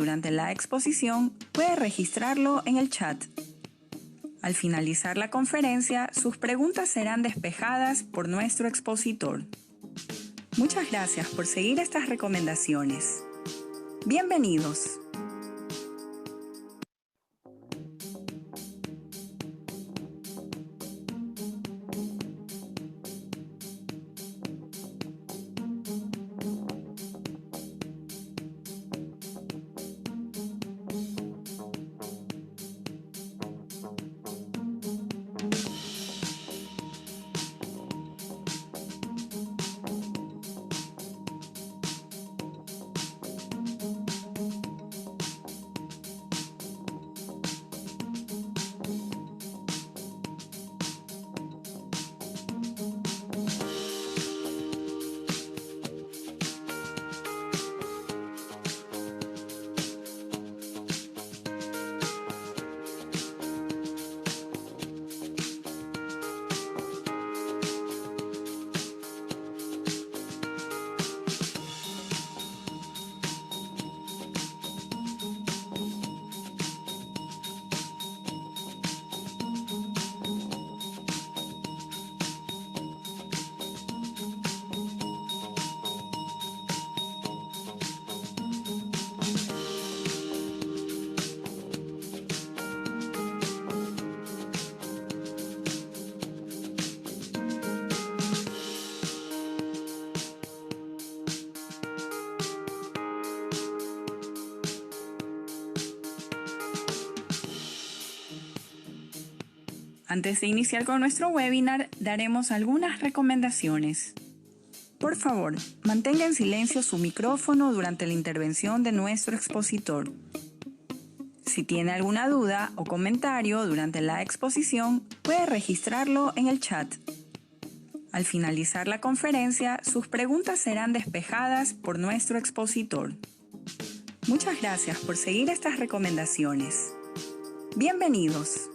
durante la exposición, puede registrarlo en el chat. Al finalizar la conferencia, sus preguntas serán despejadas por nuestro expositor. Muchas gracias por seguir estas recomendaciones. Bienvenidos. Antes de iniciar con nuestro webinar, daremos algunas recomendaciones. Por favor, mantenga en silencio su micrófono durante la intervención de nuestro expositor. Si tiene alguna duda o comentario durante la exposición, puede registrarlo en el chat. Al finalizar la conferencia, sus preguntas serán despejadas por nuestro expositor. Muchas gracias por seguir estas recomendaciones. Bienvenidos.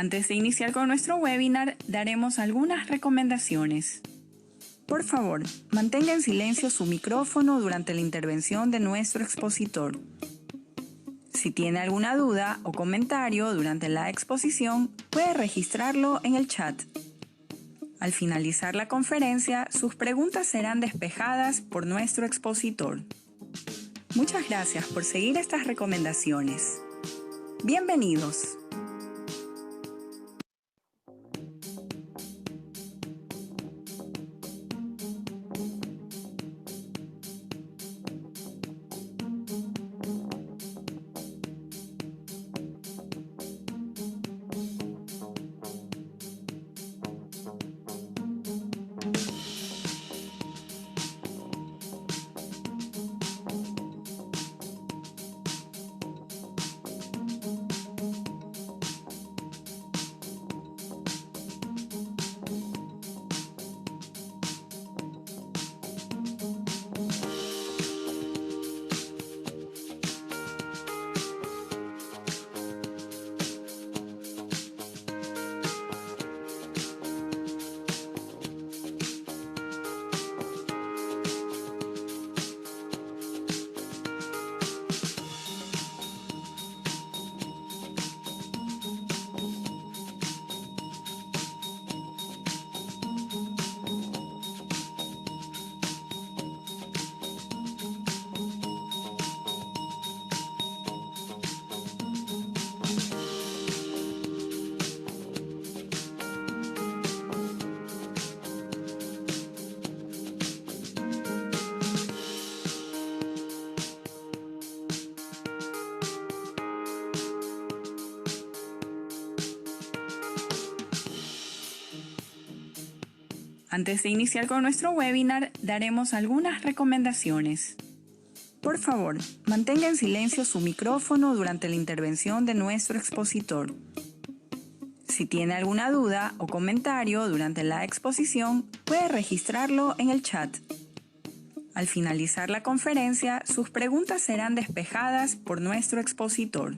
Antes de iniciar con nuestro webinar, daremos algunas recomendaciones. Por favor, mantenga en silencio su micrófono durante la intervención de nuestro expositor. Si tiene alguna duda o comentario durante la exposición, puede registrarlo en el chat. Al finalizar la conferencia, sus preguntas serán despejadas por nuestro expositor. Muchas gracias por seguir estas recomendaciones. Bienvenidos. Antes de iniciar con nuestro webinar, daremos algunas recomendaciones. Por favor, mantenga en silencio su micrófono durante la intervención de nuestro expositor. Si tiene alguna duda o comentario durante la exposición, puede registrarlo en el chat. Al finalizar la conferencia, sus preguntas serán despejadas por nuestro expositor.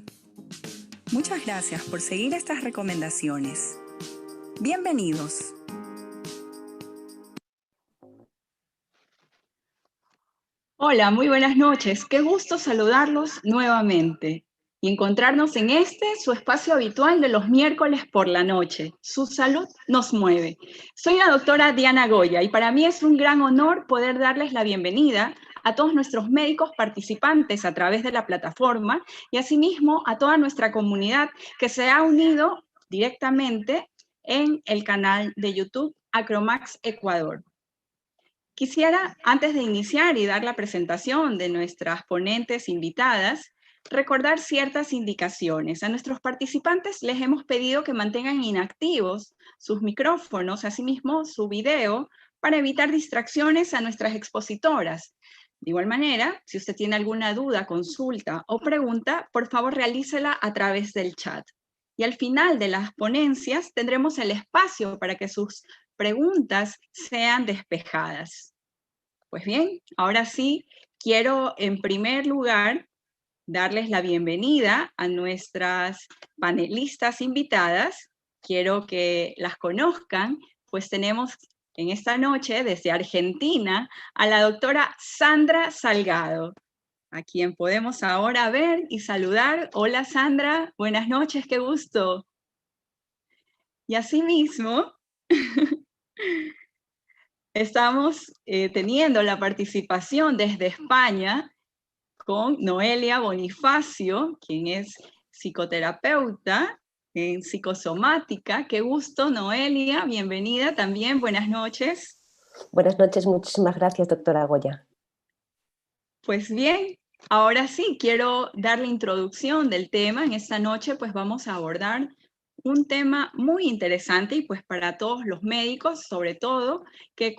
Muchas gracias por seguir estas recomendaciones. Bienvenidos. Hola, muy buenas noches. Qué gusto saludarlos nuevamente y encontrarnos en su espacio habitual de los miércoles por la noche. Su salud nos mueve. Soy la doctora Diana Goya y para mí es un gran honor poder darles la bienvenida a todos nuestros médicos participantes a través de la plataforma y asimismo a toda nuestra comunidad que se ha unido directamente en el canal de YouTube Acromax Ecuador. Quisiera, antes de iniciar y dar la presentación de nuestras ponentes invitadas, recordar ciertas indicaciones. A nuestros participantes les hemos pedido que mantengan inactivos sus micrófonos, asimismo su video, para evitar distracciones a nuestras expositoras. De igual manera, si usted tiene alguna duda, consulta o pregunta, por favor realícela a través del chat. Y al final de las ponencias tendremos el espacio para que sus preguntas sean despejadas. Pues bien, ahora sí, quiero en primer lugar darles la bienvenida a nuestras panelistas invitadas. Quiero que las conozcan, pues tenemos en esta noche desde Argentina a la doctora Sandra Salgado, a quien podemos ahora ver y saludar. Hola Sandra, buenas noches, qué gusto. Y asimismo, estamos teniendo la participación desde España con Noelia Bonifacio, quien es psicoterapeuta en psicosomática. Qué gusto, Noelia, bienvenida también, buenas noches. Buenas noches, muchísimas gracias, doctora Goya. Pues bien, ahora sí, quiero dar la introducción del tema. En esta noche pues vamos a abordar un tema muy interesante y pues para todos los médicos, sobre todo, que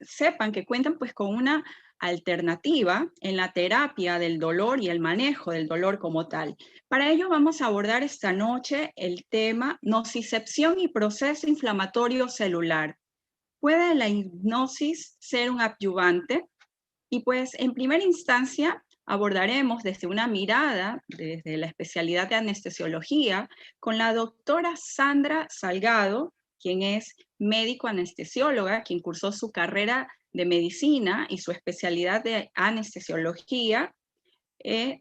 sepan que cuentan pues con una alternativa en la terapia del dolor y el manejo del dolor como tal. Para ello vamos a abordar esta noche el tema nocicepción y proceso inflamatorio celular. ¿Puede la hipnosis ser un adyuvante? Y pues en primera instancia abordaremos desde una mirada, desde la especialidad de anestesiología, con la doctora Sandra Salgado, quien es médico anestesióloga, quien cursó su carrera de medicina y su especialidad de anestesiología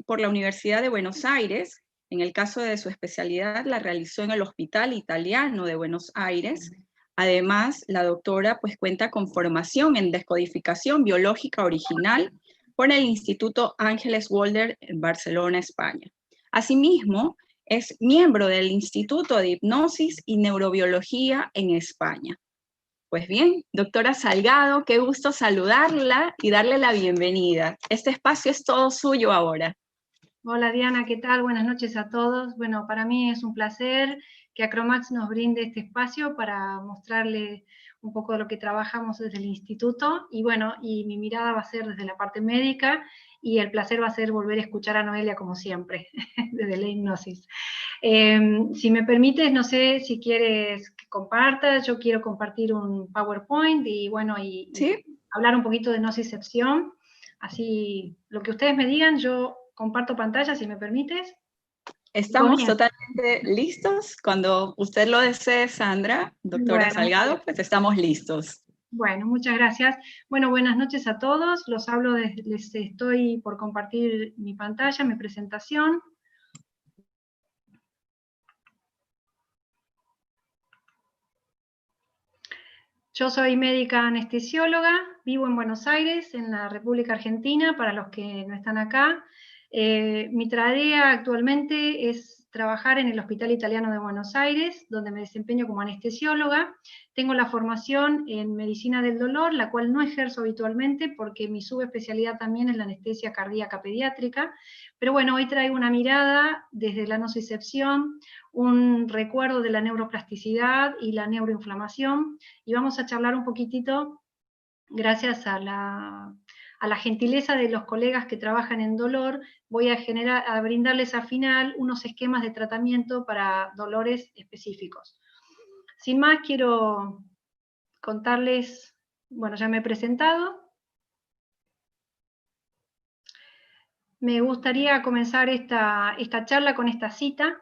por la Universidad de Buenos Aires. En el caso de su especialidad la realizó en el Hospital Italiano de Buenos Aires. Además, la doctora pues cuenta con formación en descodificación biológica original por el Instituto Ángeles Walder en Barcelona, España. Asimismo, es miembro del Instituto de Hipnosis y Neurobiología en España. Pues bien, doctora Salgado, qué gusto saludarla y darle la bienvenida. Este espacio es todo suyo ahora. Hola Diana, ¿qué tal? Buenas noches a todos. Bueno, para mí es un placer que Acromax nos brinde este espacio para mostrarle un poco de lo que trabajamos desde el instituto y bueno, y mi mirada va a ser desde la parte médica y el placer va a ser volver a escuchar a Noelia como siempre, desde la hipnosis. Si me permites, no sé si quieres que compartas, yo quiero compartir un PowerPoint y bueno, ¿Sí? y hablar un poquito de nocicepción, así lo que ustedes me digan, yo comparto pantalla, si me permites. Estamos totalmente listos. Cuando usted lo desee, Sandra, doctora Salgado, pues estamos listos. Bueno, muchas gracias. Bueno, buenas noches a todos. Les estoy por compartir mi pantalla, mi presentación. Yo soy médica anestesióloga, vivo en Buenos Aires, en la República Argentina, para los que no están acá. Mi tarea actualmente es trabajar en el Hospital Italiano de Buenos Aires, donde me desempeño como anestesióloga. Tengo la formación en medicina del dolor, la cual no ejerzo habitualmente porque mi subespecialidad también es la anestesia cardíaca pediátrica. Pero bueno, hoy traigo una mirada desde la nocicepción, un recuerdo de la neuroplasticidad y la neuroinflamación, y vamos a charlar un poquitito, gracias a la gentileza de los colegas que trabajan en dolor, voy a brindarles al final unos esquemas de tratamiento para dolores específicos. Sin más, quiero contarles, bueno, ya me he presentado. Me gustaría comenzar esta charla con esta cita,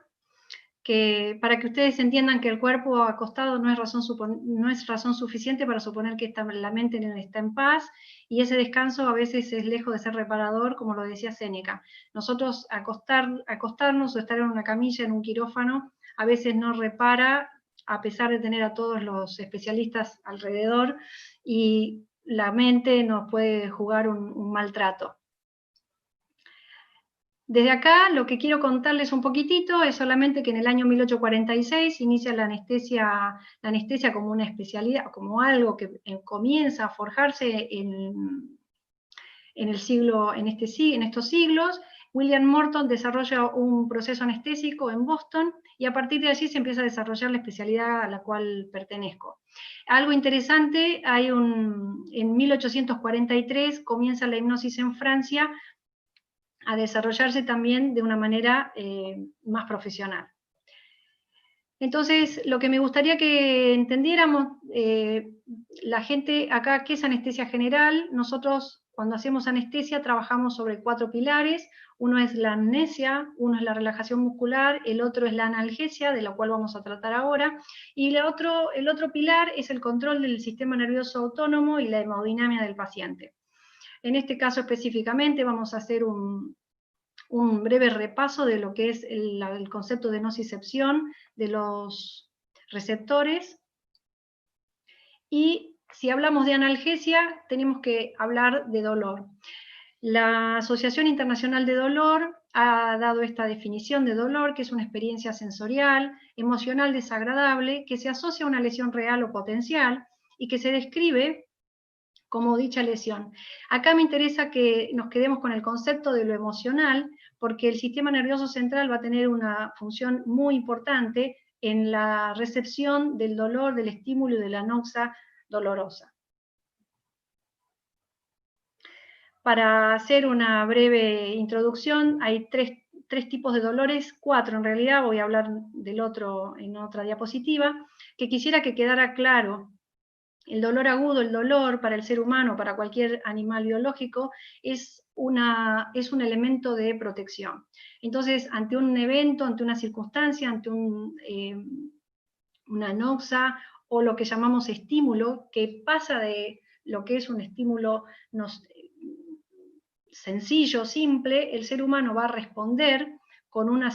para que ustedes entiendan que el cuerpo acostado no es razón suficiente para suponer que la mente está en paz, y ese descanso a veces es lejos de ser reparador, como lo decía Séneca. Nosotros acostarnos o estar en una camilla, en un quirófano, a veces no repara, a pesar de tener a todos los especialistas alrededor, y la mente nos puede jugar un maltrato. Desde acá lo que quiero contarles un poquitito es solamente que en el año 1846 inicia la anestesia como una especialidad, como algo que comienza a forjarse en estos siglos. William Morton desarrolla un proceso anestésico en Boston, y a partir de allí se empieza a desarrollar la especialidad a la cual pertenezco. Algo interesante, en 1843 comienza la hipnosis en Francia a desarrollarse también de una manera más profesional. Entonces, lo que me gustaría que entendiéramos, la gente acá, ¿qué es anestesia general? Nosotros, cuando hacemos anestesia, trabajamos sobre 4 pilares. Uno es la amnesia, uno es la relajación muscular, el otro es la analgesia, de la cual vamos a tratar ahora, y el otro pilar es el control del sistema nervioso autónomo y la hemodinamia del paciente. En este caso específicamente vamos a hacer un breve repaso de lo que es el concepto de nocicepción de los receptores. Y si hablamos de analgesia, tenemos que hablar de dolor. La Asociación Internacional de Dolor ha dado esta definición de dolor, que es una experiencia sensorial, emocional desagradable, que se asocia a una lesión real o potencial, y que se describe como dicha lesión. Acá me interesa que nos quedemos con el concepto de lo emocional, porque el sistema nervioso central va a tener una función muy importante en la recepción del dolor, del estímulo y de la noxa dolorosa. Para hacer una breve introducción, hay tres tipos de dolores, 4 en realidad, voy a hablar del otro en otra diapositiva, que quisiera que quedara claro. El dolor agudo, el dolor para el ser humano, para cualquier animal biológico, es un elemento de protección. Entonces, ante un evento, ante una circunstancia, ante una noxa, o lo que llamamos estímulo, que pasa de lo que es un estímulo sencillo, simple, el ser humano va a responder con una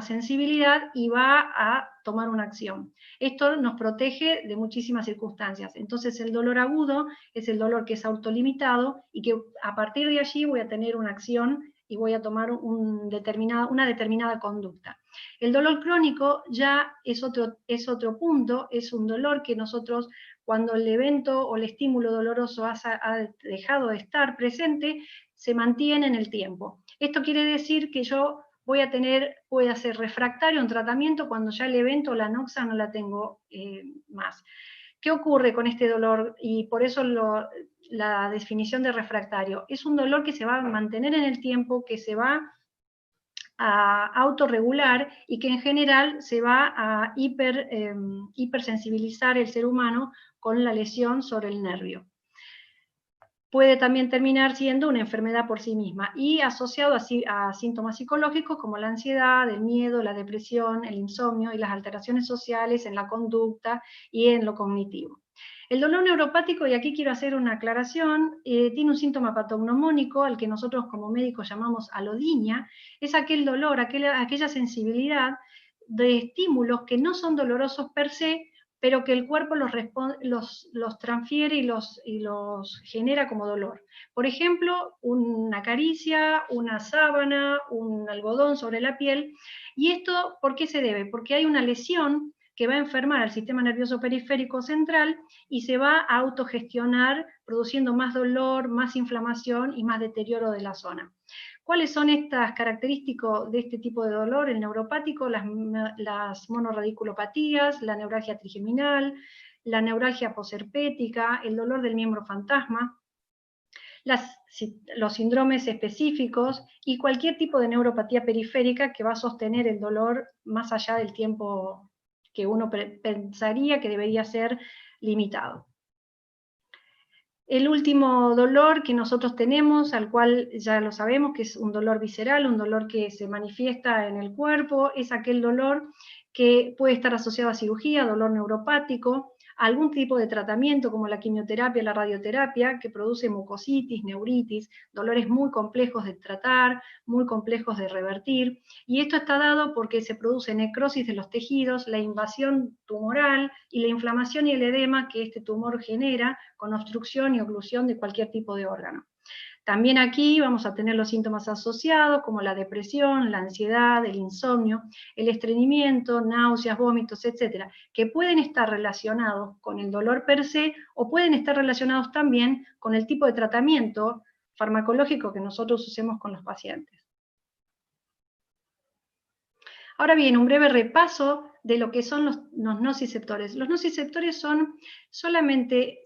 sensibilidad y va a tomar una acción. Esto nos protege de muchísimas circunstancias. Entonces el dolor agudo es el dolor que es autolimitado, y que a partir de allí voy a tener una acción y voy a tomar una determinada conducta. El dolor crónico ya es otro punto, es un dolor que nosotros, cuando el evento o el estímulo doloroso ha dejado de estar presente, se mantiene en el tiempo. Esto quiere decir que yo voy a ser refractario a un tratamiento cuando ya el evento o la noxa no la tengo más. ¿Qué ocurre con este dolor? Y por eso la definición de refractario. Es un dolor que se va a mantener en el tiempo, que se va a autorregular, y que en general se va a hipersensibilizar el ser humano con la lesión sobre el nervio. Puede también terminar siendo una enfermedad por sí misma, y asociado a síntomas psicológicos como la ansiedad, el miedo, la depresión, el insomnio y las alteraciones sociales en la conducta y en lo cognitivo. El dolor neuropático, y aquí quiero hacer una aclaración, tiene un síntoma patognomónico al que nosotros como médicos llamamos alodinia. Es aquel dolor, aquella sensibilidad de estímulos que no son dolorosos per se, pero que el cuerpo los transfiere y los genera como dolor. Por ejemplo, una caricia, una sábana, un algodón sobre la piel. ¿Y esto por qué se debe? Porque hay una lesión que va a enfermar al sistema nervioso periférico central y se va a autogestionar, produciendo más dolor, más inflamación y más deterioro de la zona. ¿Cuáles son estas características de este tipo de dolor? El neuropático, las monoradiculopatías, la neuralgia trigeminal, la neuralgia posherpética, el dolor del miembro fantasma, los síndromes específicos y cualquier tipo de neuropatía periférica que va a sostener el dolor más allá del tiempo que uno pensaría que debería ser limitado. El último dolor que nosotros tenemos, al cual ya lo sabemos, que es un dolor visceral, un dolor que se manifiesta en el cuerpo, es aquel dolor que puede estar asociado a cirugía, dolor neuropático, algún tipo de tratamiento como la quimioterapia, la radioterapia, que produce mucositis, neuritis, dolores muy complejos de tratar, muy complejos de revertir, y esto está dado porque se produce necrosis de los tejidos, la invasión tumoral y la inflamación y el edema que este tumor genera con obstrucción y oclusión de cualquier tipo de órgano. También aquí vamos a tener los síntomas asociados como la depresión, la ansiedad, el insomnio, el estreñimiento, náuseas, vómitos, etcétera, que pueden estar relacionados con el dolor per se o pueden estar relacionados también con el tipo de tratamiento farmacológico que nosotros usemos con los pacientes. Ahora bien, un breve repaso de lo que son los nociceptores. Los nociceptores son solamente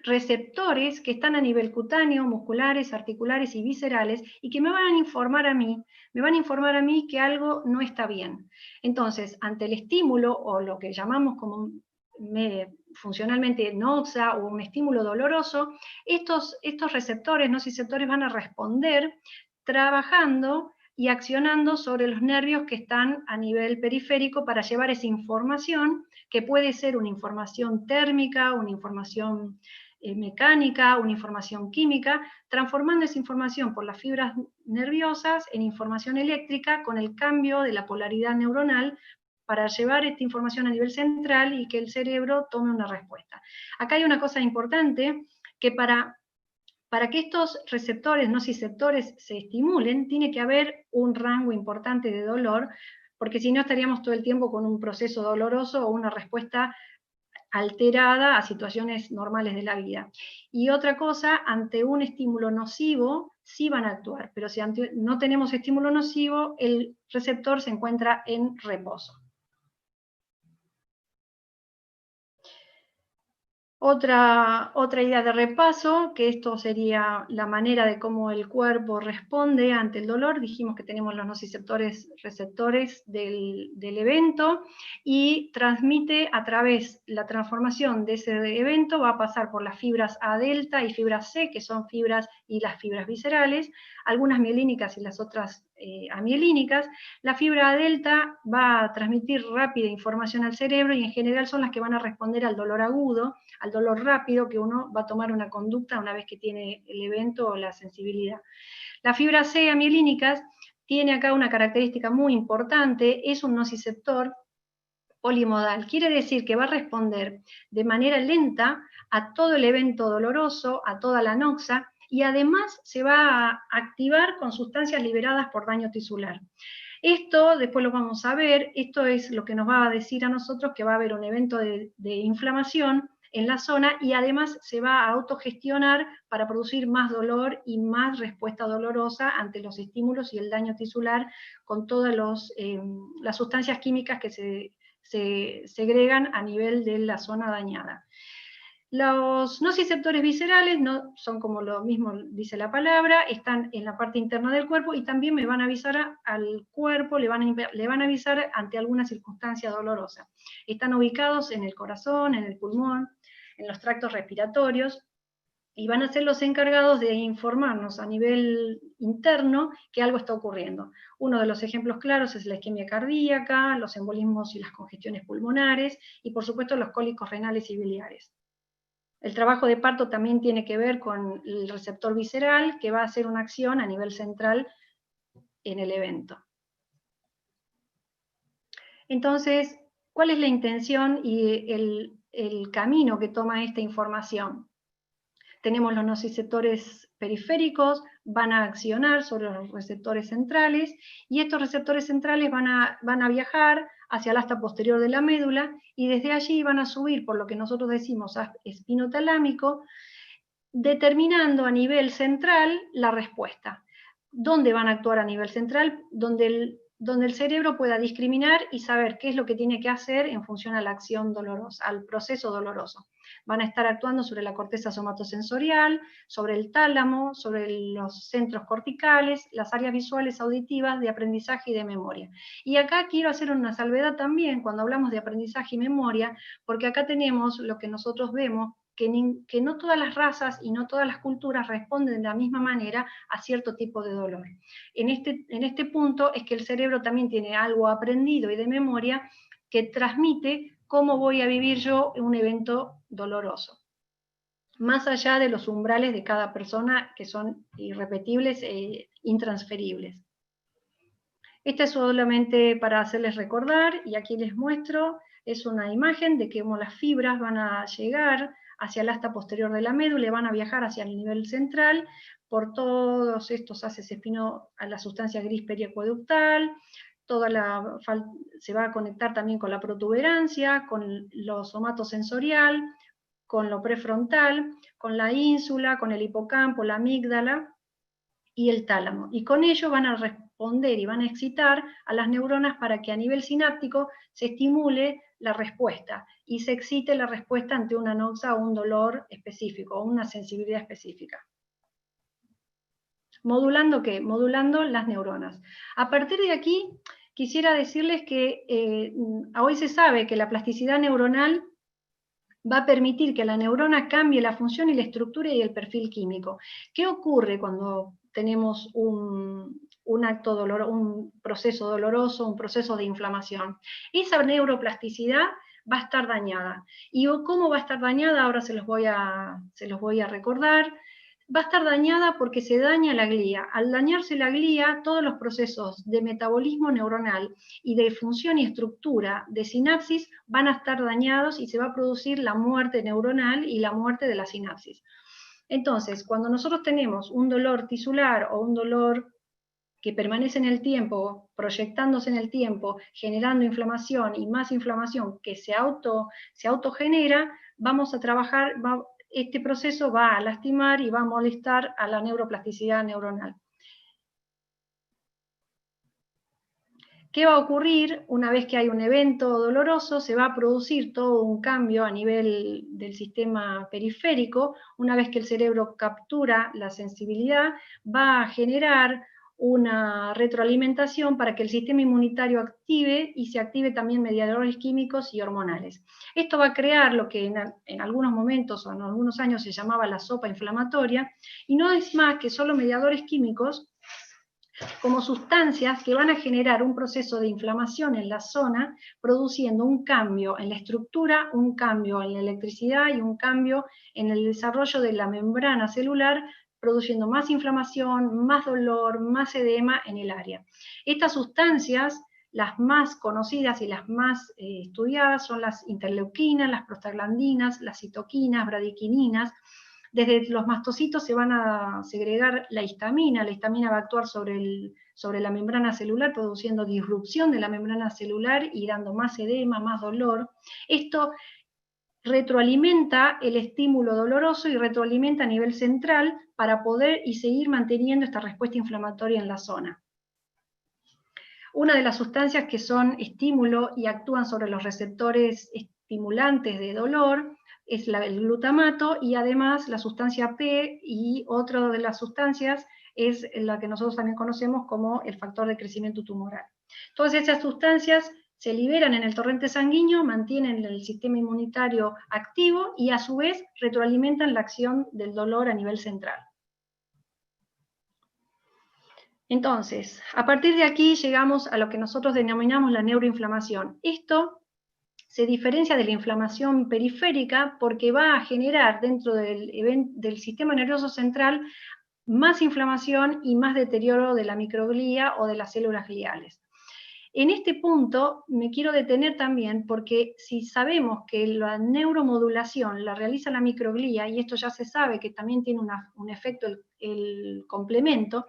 receptores que están a nivel cutáneo, musculares, articulares y viscerales, y que me van a informar a mí que algo no está bien. Entonces, ante el estímulo, o lo que llamamos como funcionalmente noxa o un estímulo doloroso, estos receptores, nociceptores, van a responder trabajando y accionando sobre los nervios que están a nivel periférico para llevar esa información, que puede ser una información térmica, una información mecánica, una información química, transformando esa información por las fibras nerviosas en información eléctrica con el cambio de la polaridad neuronal para llevar esta información a nivel central y que el cerebro tome una respuesta. Acá hay una cosa importante, que para que estos receptores, nociceptores, se estimulen, tiene que haber un rango importante de dolor, porque si no estaríamos todo el tiempo con un proceso doloroso o una respuesta alterada a situaciones normales de la vida. Y otra cosa, ante un estímulo nocivo, sí van a actuar, pero si no tenemos estímulo nocivo, el receptor se encuentra en reposo. Otra idea de repaso, que esto sería la manera de cómo el cuerpo responde ante el dolor. Dijimos que tenemos los nociceptores receptores del evento y transmite a través la transformación de ese evento, va a pasar por las fibras A delta y fibras C, que son fibras y las fibras viscerales, algunas mielínicas y las otras amielínicas. La fibra A delta va a transmitir rápida información al cerebro y en general son las que van a responder al dolor agudo, al dolor rápido, que uno va a tomar una conducta una vez que tiene el evento o la sensibilidad. La fibra C amielínicas tiene acá una característica muy importante, es un nociceptor polimodal, quiere decir que va a responder de manera lenta a todo el evento doloroso, a toda la noxa, y además se va a activar con sustancias liberadas por daño tisular. Esto, después lo vamos a ver, esto es lo que nos va a decir a nosotros que va a haber un evento de inflamación en la zona y además se va a autogestionar para producir más dolor y más respuesta dolorosa ante los estímulos y el daño tisular con todas las sustancias químicas que se segregan a nivel de la zona dañada. Los nociceptores viscerales no son como lo mismo dice la palabra, están en la parte interna del cuerpo y también me van a avisar al cuerpo, le van a avisar ante alguna circunstancia dolorosa. Están ubicados en el corazón, en el pulmón, en los tractos respiratorios, y van a ser los encargados de informarnos a nivel interno que algo está ocurriendo. Uno de los ejemplos claros es la isquemia cardíaca, los embolismos y las congestiones pulmonares, y por supuesto los cólicos renales y biliares. El trabajo de parto también tiene que ver con el receptor visceral, que va a hacer una acción a nivel central en el evento. Entonces, ¿Cuál es la intención y el camino que toma esta información? Tenemos los nociceptores periféricos, van a accionar sobre los receptores centrales, y estos receptores centrales van a viajar hacia el asta posterior de la médula, y desde allí van a subir por lo que nosotros decimos espinotalámico, determinando a nivel central la respuesta. ¿Dónde van a actuar a nivel central? Donde el cerebro pueda discriminar y saber qué es lo que tiene que hacer en función a la acción dolorosa, al proceso doloroso. Van a estar actuando sobre la corteza somatosensorial, sobre el tálamo, sobre los centros corticales, las áreas visuales, auditivas, de aprendizaje y de memoria. Y acá quiero hacer una salvedad también cuando hablamos de aprendizaje y memoria, porque acá tenemos lo que nosotros vemos, que no todas las razas y no todas las culturas responden de la misma manera a cierto tipo de dolor. En este punto es que el cerebro también tiene algo aprendido y de memoria que transmite cómo voy a vivir yo un evento doloroso, más allá de los umbrales de cada persona que son irrepetibles e intransferibles. Este es solamente para hacerles recordar, y aquí les muestro, es una imagen de cómo las fibras van a llegar hacia el asta posterior de la médula y van a viajar hacia el nivel central por todos estos haces espino a la sustancia gris periacueductal, se va a conectar también con la protuberancia, con lo somatosensorial, con lo prefrontal, con la ínsula, con el hipocampo, la amígdala y el tálamo. Y con ello van a responder y van a excitar a las neuronas para que a nivel sináptico se estimule la respuesta y se excite la respuesta ante una noxa o un dolor específico o una sensibilidad específica. ¿Modulando qué? Modulando las neuronas. A partir de aquí, quisiera decirles que hoy se sabe que la plasticidad neuronal va a permitir que la neurona cambie la función y la estructura y el perfil químico. ¿Qué ocurre cuando tenemos un proceso doloroso, un proceso de inflamación? Esa neuroplasticidad va a estar dañada. ¿Y cómo va a estar dañada? Ahora se los voy a recordar. Va a estar dañada porque se daña la glía. Al dañarse la glía, todos los procesos de metabolismo neuronal y de función y estructura de sinapsis van a estar dañados y se va a producir la muerte neuronal y la muerte de la sinapsis. Entonces, cuando nosotros tenemos un dolor tisular o un dolor que permanece en el tiempo, proyectándose en el tiempo, generando inflamación y más inflamación que se autogenera, vamos a trabajar, este proceso va a lastimar y va a molestar a la neuroplasticidad neuronal. ¿Qué va a ocurrir una vez que hay un evento doloroso? Se va a producir todo un cambio a nivel del sistema periférico. Una vez que el cerebro captura la sensibilidad, va a generar una retroalimentación para que el sistema inmunitario active y se active también mediadores químicos y hormonales. Esto va a crear lo que en algunos momentos o en algunos años se llamaba la sopa inflamatoria, y no es más que solo mediadores químicos como sustancias que van a generar un proceso de inflamación en la zona, produciendo un cambio en la estructura, un cambio en la electricidad y un cambio en el desarrollo de la membrana celular, produciendo más inflamación, más dolor, más edema en el área. Estas sustancias, las más conocidas y las más estudiadas, son las interleuquinas, las prostaglandinas, las citoquinas, bradiquininas. Desde los mastocitos se van a segregar la histamina va a actuar sobre la membrana celular, produciendo disrupción de la membrana celular y dando más edema, más dolor. Esto retroalimenta el estímulo doloroso y retroalimenta a nivel central para poder y seguir manteniendo esta respuesta inflamatoria en la zona. Una de las sustancias que son estímulo y actúan sobre los receptores estimulantes de dolor es el glutamato, y además la sustancia P, y otra de las sustancias es la que nosotros también conocemos como el factor de crecimiento tumoral. Todas esas sustancias se liberan en el torrente sanguíneo, mantienen el sistema inmunitario activo y a su vez retroalimentan la acción del dolor a nivel central. Entonces, a partir de aquí llegamos a lo que nosotros denominamos la neuroinflamación. Esto se diferencia de la inflamación periférica porque va a generar dentro del sistema nervioso central más inflamación y más deterioro de la microglía o de las células gliales. En este punto me quiero detener también porque si sabemos que la neuromodulación la realiza la microglía, y esto ya se sabe que también tiene un efecto el complemento,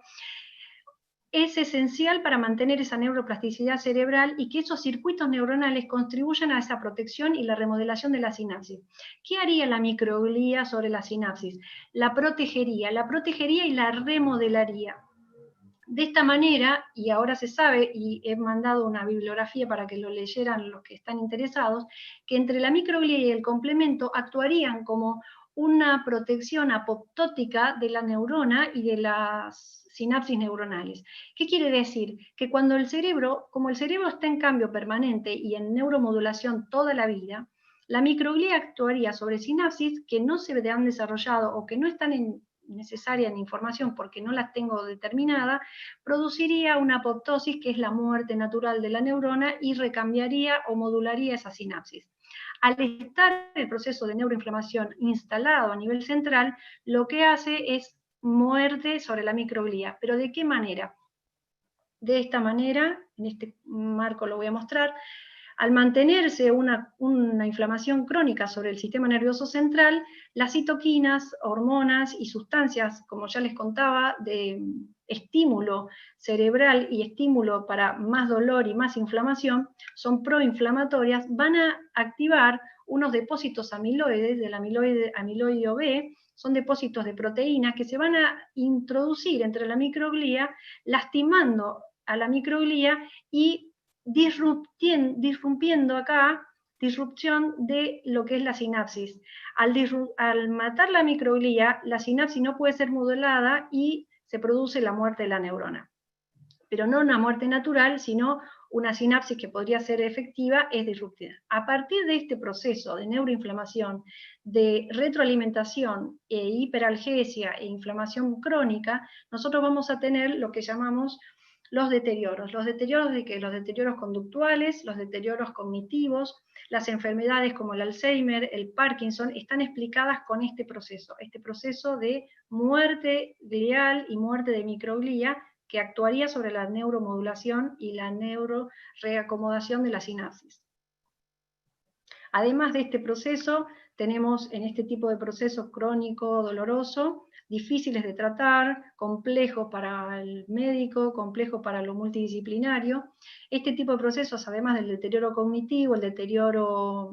es esencial para mantener esa neuroplasticidad cerebral y que esos circuitos neuronales contribuyan a esa protección y la remodelación de la sinapsis. ¿Qué haría la microglía sobre la sinapsis? La protegería y la remodelaría. De esta manera, y ahora se sabe, y he mandado una bibliografía para que lo leyeran los que están interesados, que entre la microglía y el complemento actuarían como una protección apoptótica de la neurona y de las sinapsis neuronales. ¿Qué quiere decir? Que cuando el cerebro, como el cerebro está en cambio permanente y en neuromodulación toda la vida, la microglía actuaría sobre sinapsis que no se han desarrollado o que no están necesaria en información porque no las tengo determinada, produciría una apoptosis, que es la muerte natural de la neurona, y recambiaría o modularía esa sinapsis. Al estar el proceso de neuroinflamación instalado a nivel central, lo que hace es muerte sobre la microglía. ¿Pero de qué manera? De esta manera, en este marco lo voy a mostrar. Al mantenerse una inflamación crónica sobre el sistema nervioso central, las citoquinas, hormonas y sustancias, como ya les contaba, de estímulo cerebral y estímulo para más dolor y más inflamación, son proinflamatorias, van a activar unos depósitos amiloides, del amiloide B, son depósitos de proteínas que se van a introducir entre la microglía, lastimando a la microglía y disrumpiendo acá, disrupción de lo que es la sinapsis. Al matar la microglía, la sinapsis no puede ser modulada y se produce la muerte de la neurona. Pero no una muerte natural, sino una sinapsis que podría ser efectiva, es disruptiva. A partir de este proceso de neuroinflamación, de retroalimentación e hiperalgesia e inflamación crónica, nosotros vamos a tener lo que llamamos los deterioros de que los deterioros conductuales, los deterioros cognitivos, las enfermedades como el Alzheimer, el Parkinson, están explicadas con este proceso de muerte glial y muerte de microglía, que actuaría sobre la neuromodulación y la neuroreacomodación de la sinapsis. Además de este proceso, tenemos en este tipo de proceso crónico, doloroso, difíciles de tratar, complejos para el médico, complejos para lo multidisciplinario. Este tipo de procesos, además del deterioro cognitivo, el deterioro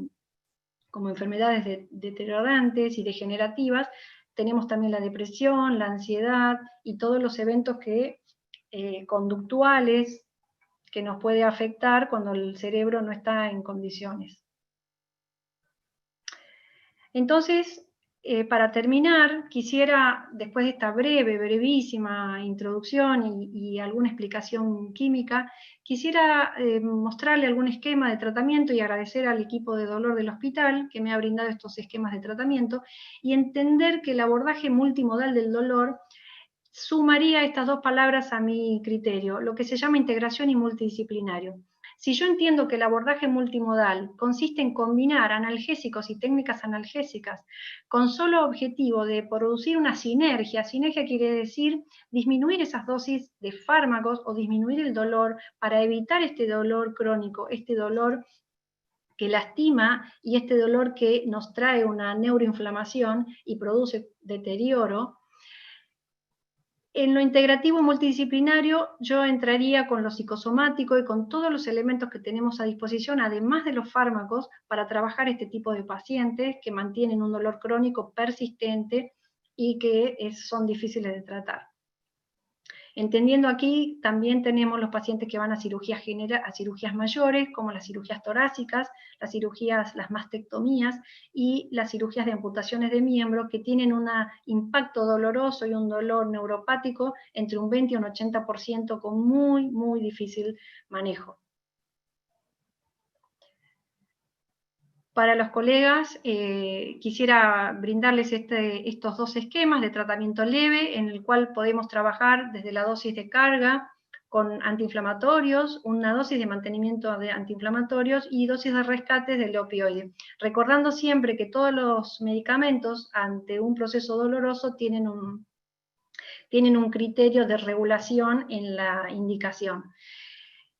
como enfermedades deteriorantes y degenerativas, tenemos también la depresión, la ansiedad y todos los eventos conductuales que nos puede afectar cuando el cerebro no está en condiciones. Entonces, para terminar, quisiera, después de esta brevísima introducción y alguna explicación química, quisiera mostrarle algún esquema de tratamiento y agradecer al equipo de dolor del hospital que me ha brindado estos esquemas de tratamiento, y entender que el abordaje multimodal del dolor sumaría estas dos palabras a mi criterio, lo que se llama integración y multidisciplinario. Si yo entiendo que el abordaje multimodal consiste en combinar analgésicos y técnicas analgésicas con solo objetivo de producir una sinergia quiere decir disminuir esas dosis de fármacos o disminuir el dolor para evitar este dolor crónico, este dolor que lastima y este dolor que nos trae una neuroinflamación y produce deterioro. En lo integrativo multidisciplinario yo entraría con lo psicosomático y con todos los elementos que tenemos a disposición, además de los fármacos, para trabajar este tipo de pacientes que mantienen un dolor crónico persistente y que son difíciles de tratar. Entendiendo aquí, también tenemos los pacientes que van a cirugías mayores, como las cirugías torácicas, las mastectomías y las cirugías de amputaciones de miembro, que tienen un impacto doloroso y un dolor neuropático entre un 20 y un 80% con muy, muy difícil manejo. Para los colegas, quisiera brindarles estos dos esquemas de tratamiento leve, en el cual podemos trabajar desde la dosis de carga con antiinflamatorios, una dosis de mantenimiento de antiinflamatorios y dosis de rescate del opioide. Recordando siempre que todos los medicamentos ante un proceso doloroso tienen un criterio de regulación en la indicación.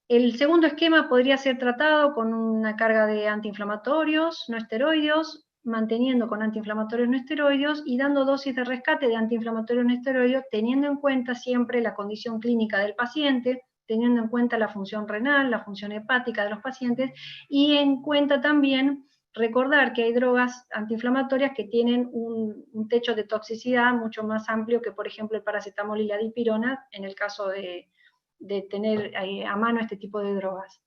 El segundo esquema podría ser tratado con una carga de antiinflamatorios no esteroideos, manteniendo con antiinflamatorios no esteroideos y dando dosis de rescate de antiinflamatorios no esteroideos, teniendo en cuenta siempre la condición clínica del paciente, teniendo en cuenta la función renal, la función hepática de los pacientes, y en cuenta también recordar que hay drogas antiinflamatorias que tienen un techo de toxicidad mucho más amplio que, por ejemplo, el paracetamol y la dipirona, en el caso de tener a mano este tipo de drogas.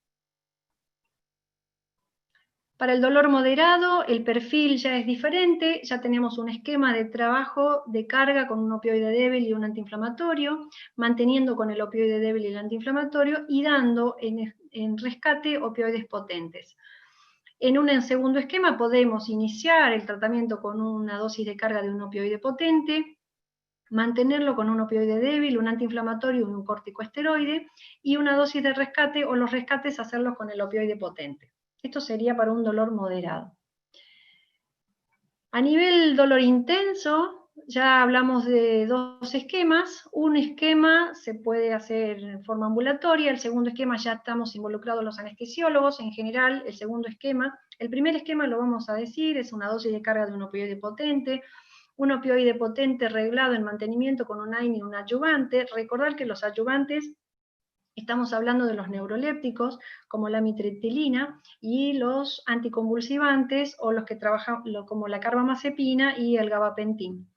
Para el dolor moderado, el perfil ya es diferente, ya tenemos un esquema de trabajo de carga con un opioide débil y un antiinflamatorio, manteniendo con el opioide débil y el antiinflamatorio, y dando en rescate opioides potentes. En un segundo esquema podemos iniciar el tratamiento con una dosis de carga de un opioide potente, mantenerlo con un opioide débil, un antiinflamatorio y un corticoesteroide, y una dosis de rescate o los rescates hacerlos con el opioide potente. Esto sería para un dolor moderado. A nivel dolor intenso, ya hablamos de dos esquemas. Un esquema se puede hacer en forma ambulatoria, el segundo esquema ya estamos involucrados los anestesiólogos, en general el segundo esquema. El primer esquema lo vamos a decir, es una dosis de carga de un opioide potente, un opioide potente reglado en mantenimiento con un AINE y un adyuvante. Recordar que los adyuvantes, estamos hablando de los neurolépticos, como la amitriptilina, y los anticonvulsivantes, o los que trabajan como la carbamazepina y el gabapentin.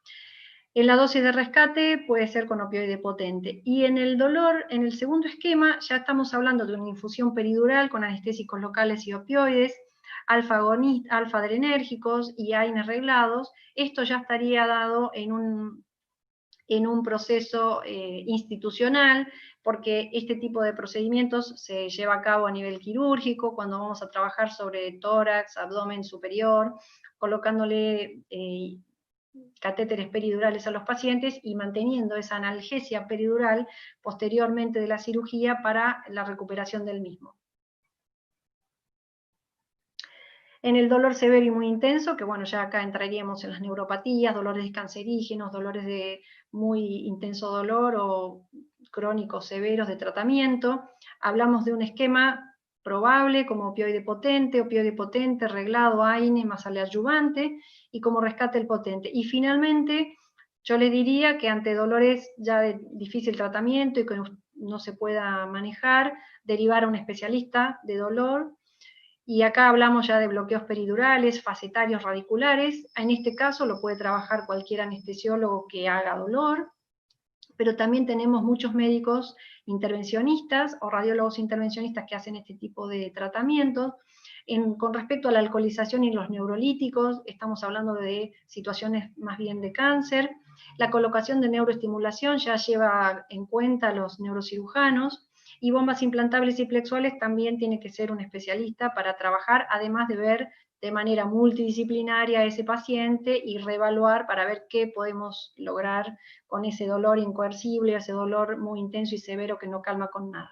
En la dosis de rescate puede ser con opioide potente. Y en el dolor, en el segundo esquema, ya estamos hablando de una infusión peridural con anestésicos locales y opioides, alfa-adrenérgicos y AINES reglados. Esto ya estaría dado en un proceso institucional, porque este tipo de procedimientos se lleva a cabo a nivel quirúrgico, cuando vamos a trabajar sobre tórax, abdomen superior, colocándole catéteres peridurales a los pacientes y manteniendo esa analgesia peridural posteriormente de la cirugía para la recuperación del mismo. En el dolor severo y muy intenso, que bueno, ya acá entraríamos en las neuropatías, dolores cancerígenos, dolores de muy intenso dolor o crónicos severos de tratamiento, hablamos de un esquema probable como opioide potente, reglado, AINE más adyuvante, y como rescate el potente. Y finalmente, yo le diría que ante dolores ya de difícil tratamiento y que no se pueda manejar, derivar a un especialista de dolor. Y acá hablamos ya de bloqueos peridurales, facetarios radiculares. En este caso lo puede trabajar cualquier anestesiólogo que haga dolor, pero también tenemos muchos médicos intervencionistas o radiólogos intervencionistas que hacen este tipo de tratamientos. Con respecto a la alcoholización y los neurolíticos, estamos hablando de situaciones más bien de cáncer. La colocación de neuroestimulación ya lleva en cuenta a los neurocirujanos, y bombas implantables y plexuales también tiene que ser un especialista para trabajar, además de ver de manera multidisciplinaria a ese paciente y reevaluar para ver qué podemos lograr con ese dolor incoercible, ese dolor muy intenso y severo que no calma con nada.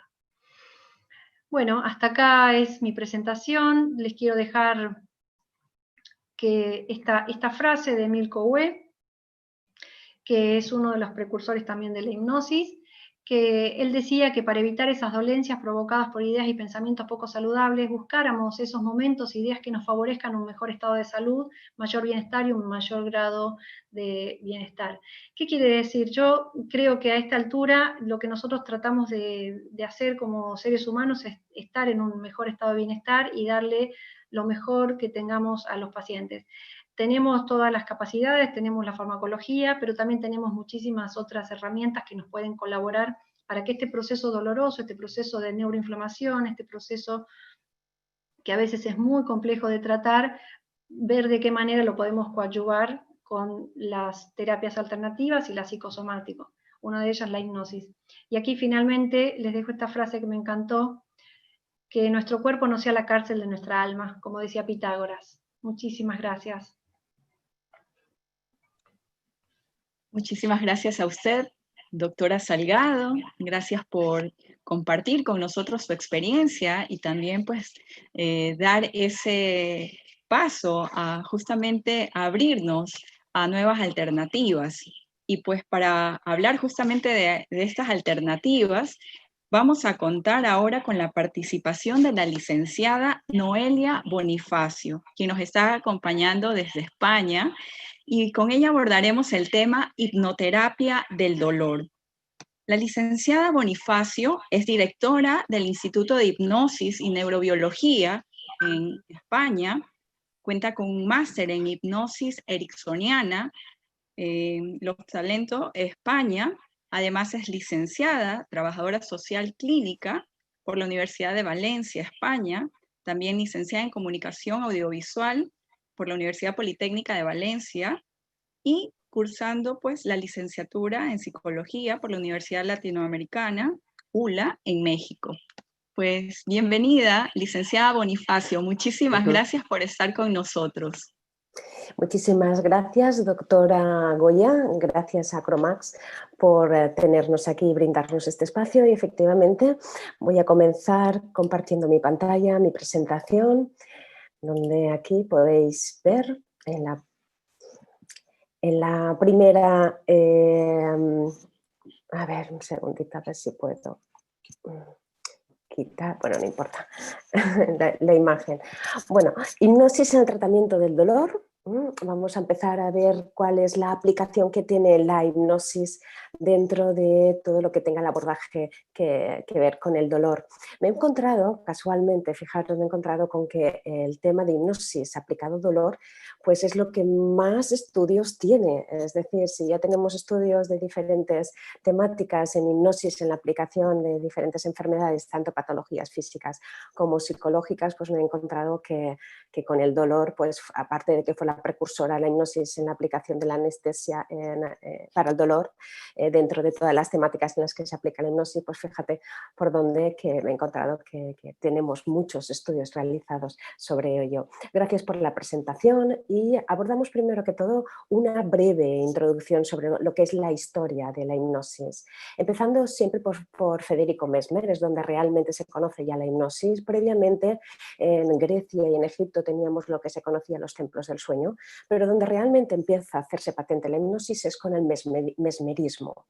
Bueno, hasta acá es mi presentación. Les quiero dejar que esta frase de Emile Coué, que es uno de los precursores también de la hipnosis, que él decía que para evitar esas dolencias provocadas por ideas y pensamientos poco saludables, buscáramos esos momentos, ideas que nos favorezcan un mejor estado de salud, mayor bienestar y un mayor grado de bienestar. ¿Qué quiere decir? Yo creo que a esta altura lo que nosotros tratamos de hacer como seres humanos es estar en un mejor estado de bienestar y darle lo mejor que tengamos a los pacientes. Tenemos todas las capacidades, tenemos la farmacología, pero también tenemos muchísimas otras herramientas que nos pueden colaborar para que este proceso doloroso, este proceso de neuroinflamación, este proceso que a veces es muy complejo de tratar, ver de qué manera lo podemos coadyuvar con las terapias alternativas y la psicosomático. Una de ellas es la hipnosis. Y aquí finalmente les dejo esta frase que me encantó, que nuestro cuerpo no sea la cárcel de nuestra alma, como decía Pitágoras. Muchísimas gracias. Muchísimas gracias a usted, doctora Salgado. Gracias por compartir con nosotros su experiencia y también pues dar ese paso a justamente abrirnos a nuevas alternativas. Y pues para hablar justamente de estas alternativas, Vamos a contar ahora con la participación de la licenciada Noelia Bonifacio, quien nos está acompañando desde España, y con ella abordaremos el tema hipnoterapia del dolor. La licenciada Bonifacio es directora del Instituto de Hipnosis y Neurobiología en España, cuenta con un máster en hipnosis ericksoniana en Los Talentos, España. Además es licenciada, trabajadora social clínica por la Universidad de Valencia, España. También licenciada en comunicación audiovisual por la Universidad Politécnica de Valencia y cursando pues la licenciatura en psicología por la Universidad Latinoamericana, ULA, en México. Pues bienvenida, licenciada Bonifacio. Muchísimas gracias por estar con nosotros. Muchísimas gracias, doctora Goya. Gracias a Cromax por tenernos aquí y brindarnos este espacio. Y efectivamente voy a comenzar compartiendo mi pantalla, mi presentación, donde aquí podéis ver en la primera... a ver, un segundito, a ver si puedo quitar, bueno, no importa, la imagen. Bueno, hipnosis en el tratamiento del dolor. Vamos a empezar a ver cuál es la aplicación que tiene la hipnosis dentro de todo lo que tenga el abordaje que ver con el dolor. Me he encontrado, casualmente, fijaros, me he encontrado con que el tema de hipnosis aplicado al dolor pues es lo que más estudios tiene. Es decir, si ya tenemos estudios de diferentes temáticas en hipnosis, en la aplicación de diferentes enfermedades, tanto patologías físicas como psicológicas, pues me he encontrado que con el dolor, pues aparte de que fue la precursora de la hipnosis en la aplicación de la anestesia para el dolor, dentro de todas las temáticas en las que se aplica la hipnosis, pues fíjate por dónde que me he encontrado que tenemos muchos estudios realizados sobre ello. Gracias por la presentación y abordamos primero que todo una breve introducción sobre lo que es la historia de la hipnosis. Empezando siempre por Federico Mesmer, es donde realmente se conoce ya la hipnosis. Previamente en Grecia y en Egipto teníamos lo que se conocía los templos del sueño, pero donde realmente empieza a hacerse patente la hipnosis es con el mesmerismo.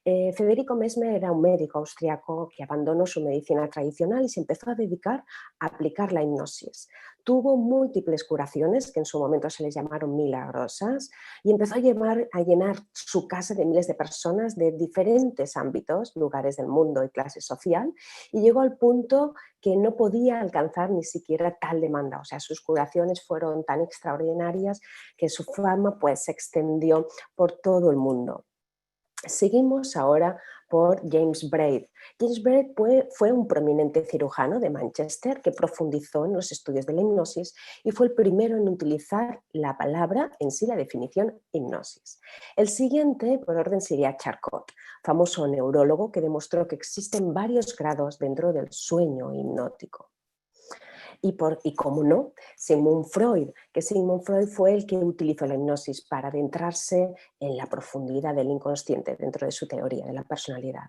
Federico Mesmer era un médico austriaco que abandonó su medicina tradicional y se empezó a dedicar a aplicar la hipnosis. Tuvo múltiples curaciones, que en su momento se les llamaron milagrosas, y empezó a llenar su casa de miles de personas de diferentes ámbitos, lugares del mundo y clase social, y llegó al punto que no podía alcanzar ni siquiera tal demanda. O sea, sus curaciones fueron tan extraordinarias que su fama pues, se extendió por todo el mundo. Seguimos ahora por James Braid. James Braid fue un prominente cirujano de Manchester que profundizó en los estudios de la hipnosis y fue el primero en utilizar la palabra en sí, la definición hipnosis. El siguiente, por orden, sería Charcot, famoso neurólogo que demostró que existen varios grados dentro del sueño hipnótico. Y como no, Sigmund Freud, que Sigmund Freud fue el que utilizó la hipnosis para adentrarse en la profundidad del inconsciente dentro de su teoría de la personalidad.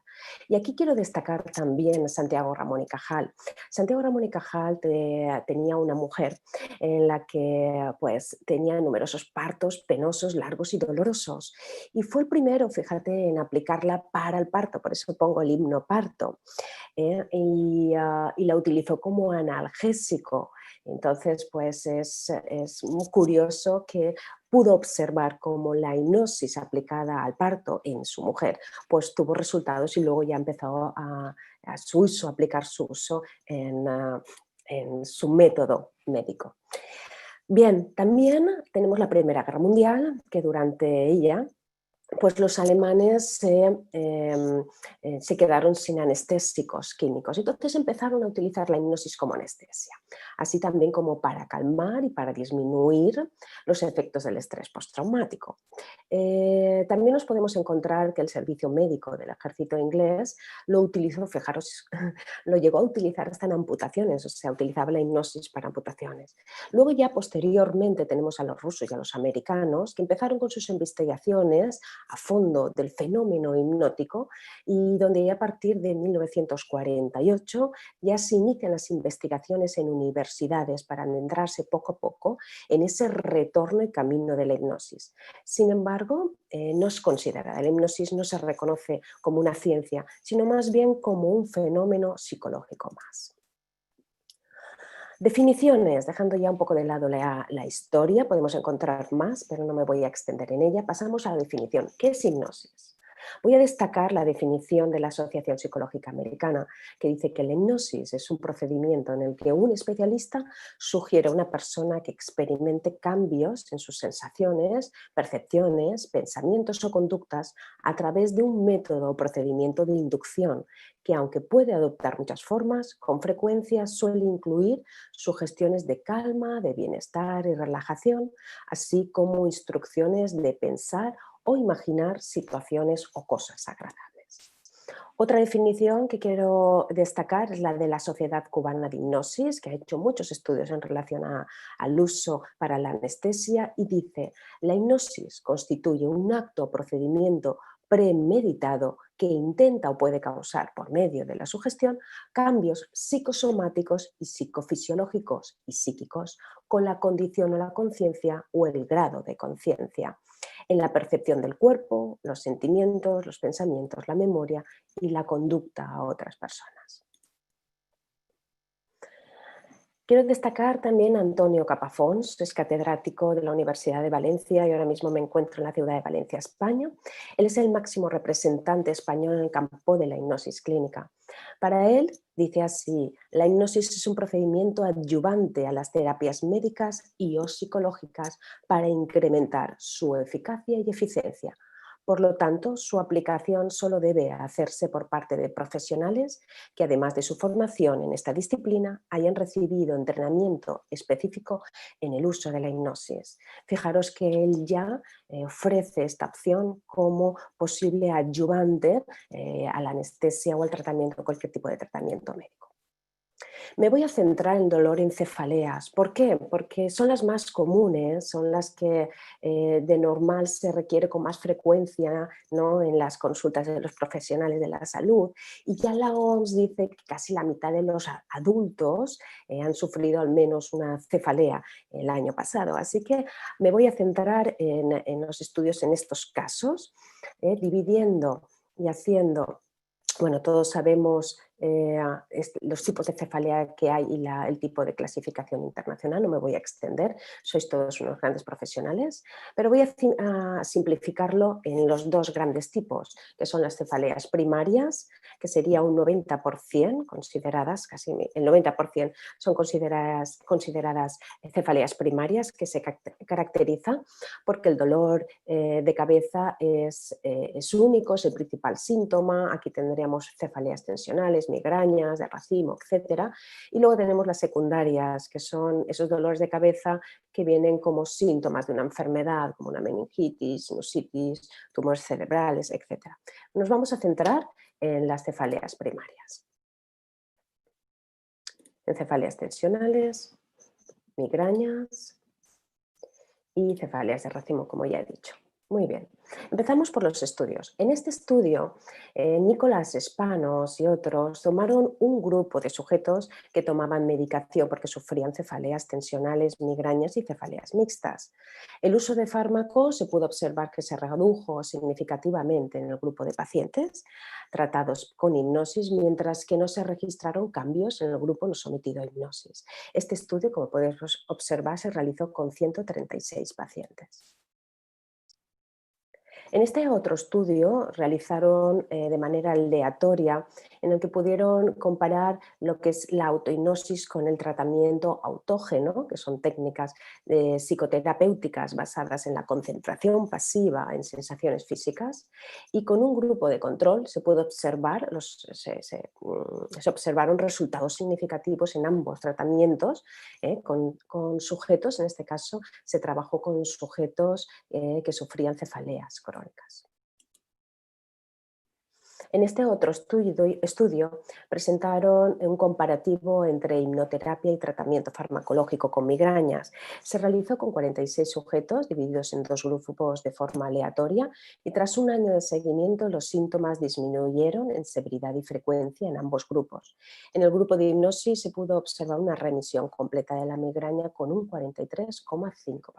Y aquí quiero destacar también a Santiago Ramón y Cajal. Santiago Ramón y Cajal tenía una mujer en la que pues, tenía numerosos partos penosos, largos y dolorosos. Y fue el primero, fíjate, en aplicarla para el parto, por eso pongo el hipnoparto. Y la utilizó como analgésico. Entonces, pues es muy curioso que pudo observar cómo la hipnosis aplicada al parto en su mujer pues tuvo resultados y luego ya empezó a aplicar su uso en su método médico. Bien, también tenemos la Primera Guerra Mundial, que durante ella pues los alemanes se quedaron sin anestésicos químicos. Entonces empezaron a utilizar la hipnosis como anestesia, así también como para calmar y para disminuir los efectos del estrés postraumático. También nos podemos encontrar que el servicio médico del ejército inglés lo utilizó, fijaros, lo llegó a utilizar hasta en amputaciones, o sea, utilizaba la hipnosis para amputaciones. Luego ya posteriormente tenemos a los rusos y a los americanos que empezaron con sus investigaciones a fondo del fenómeno hipnótico y donde ya a partir de 1948 ya se inician las investigaciones en universidades para adentrarse poco a poco en ese retorno y camino de la hipnosis. Sin embargo, no se considera, la hipnosis no se reconoce como una ciencia, sino más bien como un fenómeno psicológico más. Definiciones, dejando ya un poco de lado la historia, podemos encontrar más, pero no me voy a extender en ella. Pasamos a la definición. ¿Qué es hipnosis? Voy a destacar la definición de la Asociación Psicológica Americana, que dice que la hipnosis es un procedimiento en el que un especialista sugiere a una persona que experimente cambios en sus sensaciones, percepciones, pensamientos o conductas a través de un método o procedimiento de inducción que, aunque puede adoptar muchas formas, con frecuencia suele incluir sugestiones de calma, de bienestar y relajación, así como instrucciones de pensar o imaginar situaciones o cosas agradables. Otra definición que quiero destacar es la de la Sociedad Cubana de Hipnosis, que ha hecho muchos estudios en relación al uso para la anestesia y dice: la hipnosis constituye un acto o procedimiento premeditado que intenta o puede causar por medio de la sugestión cambios psicosomáticos y psicofisiológicos y psíquicos con la condición o la conciencia o el grado de conciencia en la percepción del cuerpo, los sentimientos, los pensamientos, la memoria y la conducta a otras personas. Quiero destacar también a Antonio Capafons, es catedrático de la Universidad de Valencia y ahora mismo me encuentro en la ciudad de Valencia, España. Él es el máximo representante español en el campo de la hipnosis clínica. Para él, dice así: la hipnosis es un procedimiento adyuvante a las terapias médicas y o psicológicas para incrementar su eficacia y eficiencia. Por lo tanto, su aplicación solo debe hacerse por parte de profesionales que, además de su formación en esta disciplina, hayan recibido entrenamiento específico en el uso de la hipnosis. Fijaros que él ya ofrece esta opción como posible adyuvante a la anestesia o al tratamiento, cualquier tipo de tratamiento médico. Me voy a centrar en dolor en cefaleas. ¿Por qué? Porque son las más comunes, son las que de normal se requiere con más frecuencia, ¿no?, en las consultas de los profesionales de la salud. Y ya la OMS dice que casi la mitad de los adultos han sufrido al menos una cefalea el año pasado. Así que me voy a centrar en los estudios en estos casos, dividiendo y haciendo... Bueno, todos sabemos los tipos de cefalea que hay y el tipo de clasificación internacional, no me voy a extender, sois todos unos grandes profesionales, pero voy a simplificarlo en los dos grandes tipos, que son las cefaleas primarias, que sería un 90% consideradas, casi el 90% son consideradas cefaleas primarias, que se caracteriza porque el dolor de cabeza es único, es el principal síntoma. Aquí tendríamos cefaleas tensionales, migrañas, de racimo, etc. Y luego tenemos las secundarias, que son esos dolores de cabeza que vienen como síntomas de una enfermedad, como una meningitis, sinusitis, tumores cerebrales, etc. Nos vamos a centrar en las cefaleas primarias. En cefaleas tensionales, migrañas y cefaleas de racimo, como ya he dicho. Muy bien, empezamos por los estudios. En este estudio, Nicolás Spanos y otros tomaron un grupo de sujetos que tomaban medicación porque sufrían cefaleas tensionales, migrañas y cefaleas mixtas. El uso de fármacos se pudo observar que se redujo significativamente en el grupo de pacientes tratados con hipnosis, mientras que no se registraron cambios en el grupo no sometido a hipnosis. Este estudio, como podéis observar, se realizó con 136 pacientes. En este otro estudio realizaron de manera aleatoria, en el que pudieron comparar lo que es la autohipnosis con el tratamiento autógeno, que son técnicas psicoterapéuticas basadas en la concentración pasiva en sensaciones físicas, y con un grupo de control se pudo observar, se observaron resultados significativos en ambos tratamientos, con sujetos, en este caso se trabajó con sujetos que sufrían cefaleas crónicas. En este otro estudio presentaron un comparativo entre hipnoterapia y tratamiento farmacológico con migrañas. Se realizó con 46 sujetos divididos en 2 grupos de forma aleatoria y tras un año de seguimiento los síntomas disminuyeron en severidad y frecuencia en ambos grupos. En el grupo de hipnosis se pudo observar una remisión completa de la migraña con un 43,5%.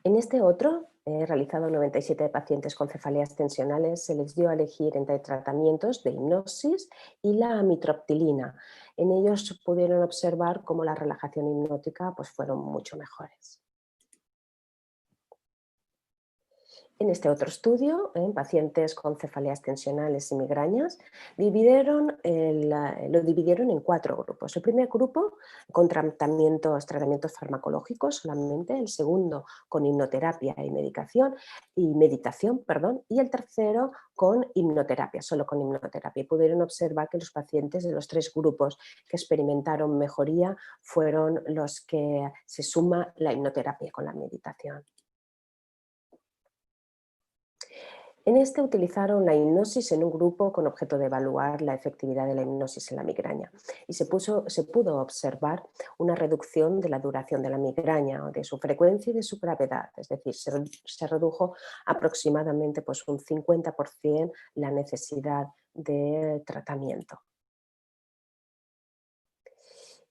En este otro, realizado en 97 pacientes con cefaleas tensionales, se les dio a elegir entre tratamientos de hipnosis y la amitriptilina. En ellos pudieron observar cómo la relajación hipnótica pues, fueron mucho mejores. En este otro estudio, en pacientes con cefaleas tensionales y migrañas, lo dividieron en 4 grupos. El primer grupo con tratamientos farmacológicos solamente, el segundo con hipnoterapia y meditación, y el tercero con hipnoterapia, solo con hipnoterapia. Y pudieron observar que los pacientes de los 3 grupos que experimentaron mejoría fueron los que se suma la hipnoterapia con la meditación. En este utilizaron la hipnosis en un grupo con objeto de evaluar la efectividad de la hipnosis en la migraña y se pudo observar una reducción de la duración de la migraña, de su frecuencia y de su gravedad, es decir, se redujo aproximadamente pues, un 50% la necesidad de tratamiento.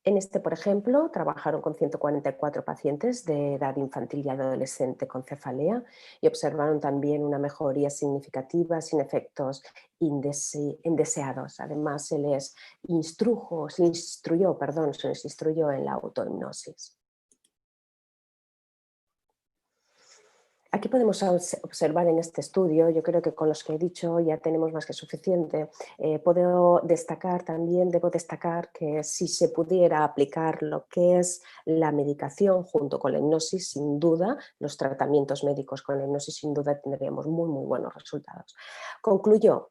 En este, por ejemplo, trabajaron con 144 pacientes de edad infantil y adolescente con cefalea y observaron también una mejoría significativa sin efectos indeseados. Además, se les instruyó en la autohipnosis. Aquí podemos observar en este estudio, yo creo que con los que he dicho ya tenemos más que suficiente. Debo destacar que si se pudiera aplicar lo que es la medicación junto con la hipnosis, sin duda, los tratamientos médicos con la hipnosis, sin duda tendríamos muy, muy buenos resultados. Concluyó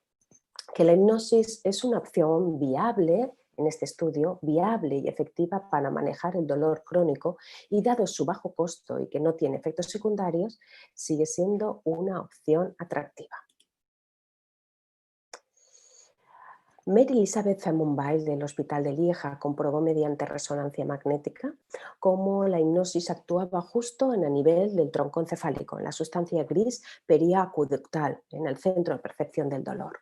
que la hipnosis es una opción viable en este estudio, viable y efectiva para manejar el dolor crónico y dado su bajo costo y que no tiene efectos secundarios, sigue siendo una opción atractiva. Mary Elizabeth Zermon-Weil del Hospital de Lieja comprobó mediante resonancia magnética cómo la hipnosis actuaba justo en el nivel del tronco encefálico, en la sustancia gris periacueductal, en el centro de percepción del dolor.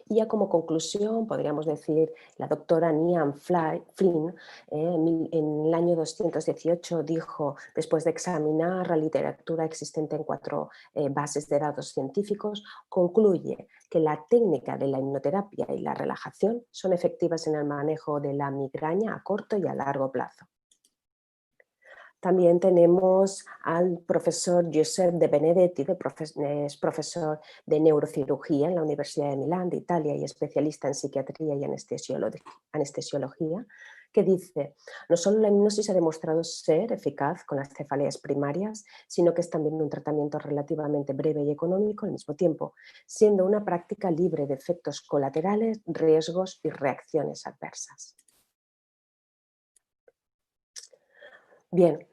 Y ya como conclusión, podríamos decir, la doctora Niamh Flynn en el año 218 dijo, después de examinar la literatura existente en 4 bases de datos científicos, concluye que la técnica de la hipnoterapia y la relajación son efectivas en el manejo de la migraña a corto y a largo plazo. También tenemos al profesor Giuseppe De Benedetti, es profesor de neurocirugía en la Universidad de Milán, de Italia, y especialista en psiquiatría y anestesiología, que dice, no solo la hipnosis ha demostrado ser eficaz con las cefaleas primarias, sino que es también un tratamiento relativamente breve y económico al mismo tiempo, siendo una práctica libre de efectos colaterales, riesgos y reacciones adversas. Bien,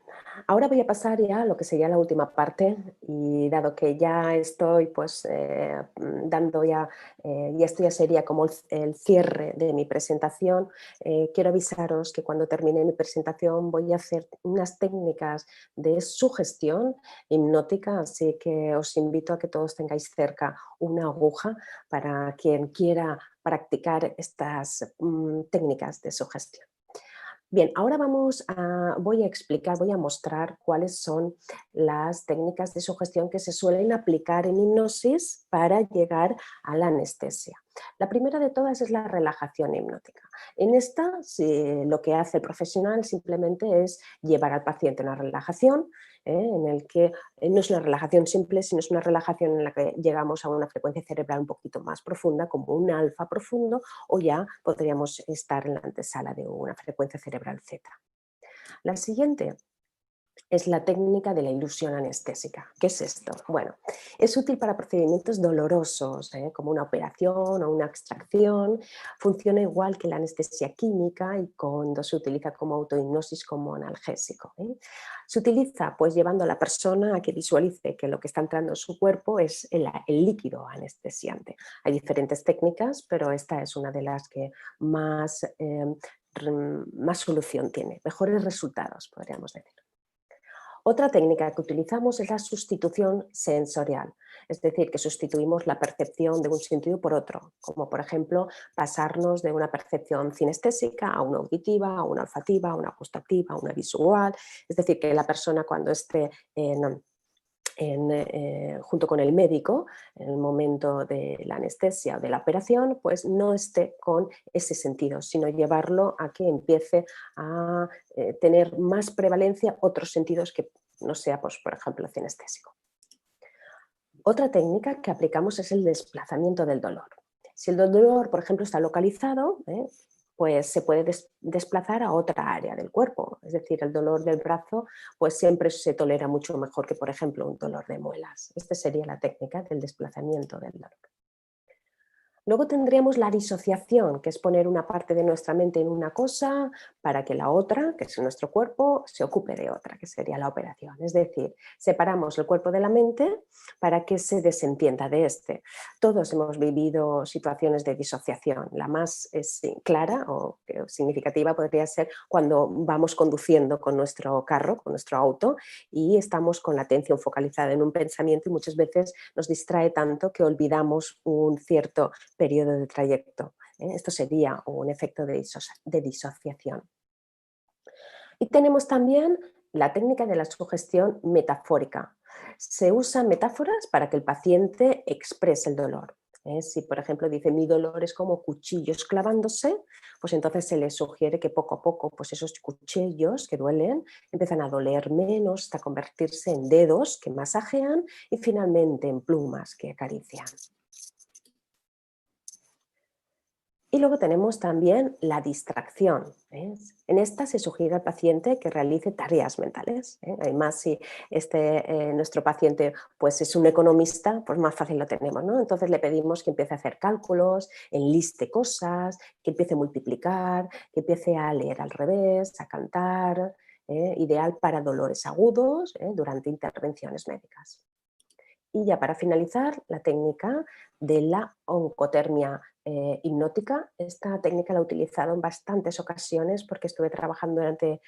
ahora voy a pasar ya a lo que sería la última parte y dado que ya estoy pues dando ya, y esto ya sería como el cierre de mi presentación, quiero avisaros que cuando termine mi presentación voy a hacer unas técnicas de sugestión hipnótica, así que os invito a que todos tengáis cerca una aguja para quien quiera practicar estas técnicas de sugestión. Bien, ahora voy a mostrar cuáles son las técnicas de sugestión que se suelen aplicar en hipnosis para llegar a la anestesia. La primera de todas es la relajación hipnótica. En esta, lo que hace el profesional simplemente es llevar al paciente a una relajación, en el que no es una relajación simple, sino es una relajación en la que llegamos a una frecuencia cerebral un poquito más profunda, como un alfa profundo, o ya podríamos estar en la antesala de una frecuencia cerebral Z. La siguiente es la técnica de la ilusión anestésica. ¿Qué es esto? Bueno, es útil para procedimientos dolorosos, como una operación o una extracción. Funciona igual que la anestesia química y cuando se utiliza como autohipnosis como analgésico. Se utiliza pues llevando a la persona a que visualice que lo que está entrando en su cuerpo es el líquido anestesiante. Hay diferentes técnicas, pero esta es una de las que más solución tiene, mejores resultados, podríamos decir. Otra técnica que utilizamos es la sustitución sensorial, es decir, que sustituimos la percepción de un sentido por otro, como por ejemplo pasarnos de una percepción cinestésica a una auditiva, a una olfativa, a una gustativa, a una visual, es decir, que la persona cuando esté junto con el médico en el momento de la anestesia o de la operación, pues no esté con ese sentido, sino llevarlo a que empiece a tener más prevalencia otros sentidos que no sea, pues, por ejemplo, el cinestésico. Otra técnica que aplicamos es el desplazamiento del dolor. Si el dolor, por ejemplo, está localizado, pues se puede desplazar a otra área del cuerpo. Es decir, el dolor del brazo pues siempre se tolera mucho mejor que, por ejemplo, un dolor de muelas. Esta sería la técnica del desplazamiento del dolor. Luego tendríamos la disociación, que es poner una parte de nuestra mente en una cosa para que la otra, que es nuestro cuerpo, se ocupe de otra, que sería la operación. Es decir, separamos el cuerpo de la mente para que se desentienda de este. Todos hemos vivido situaciones de disociación. La más clara o significativa podría ser cuando vamos conduciendo con nuestro carro, con nuestro auto, y estamos con la atención focalizada en un pensamiento y muchas veces nos distrae tanto que olvidamos un cierto periodo de trayecto. Esto sería un efecto de disociación. Y tenemos también la técnica de la sugestión metafórica. Se usan metáforas para que el paciente exprese el dolor. Si, por ejemplo, dice mi dolor es como cuchillos clavándose, pues entonces se le sugiere que poco a poco pues esos cuchillos que duelen empiezan a doler menos hasta convertirse en dedos que masajean y finalmente en plumas que acarician. Y luego tenemos también la distracción. En esta se sugiere al paciente que realice tareas mentales. Además, si nuestro paciente pues, es un economista, pues más fácil lo tenemos, ¿no? Entonces le pedimos que empiece a hacer cálculos, enliste cosas, que empiece a multiplicar, que empiece a leer al revés, a cantar, ideal para dolores agudos durante intervenciones médicas. Y ya para finalizar, la técnica de la oncotermia hipnótica. Esta técnica la he utilizado en bastantes ocasiones porque estuve trabajando durante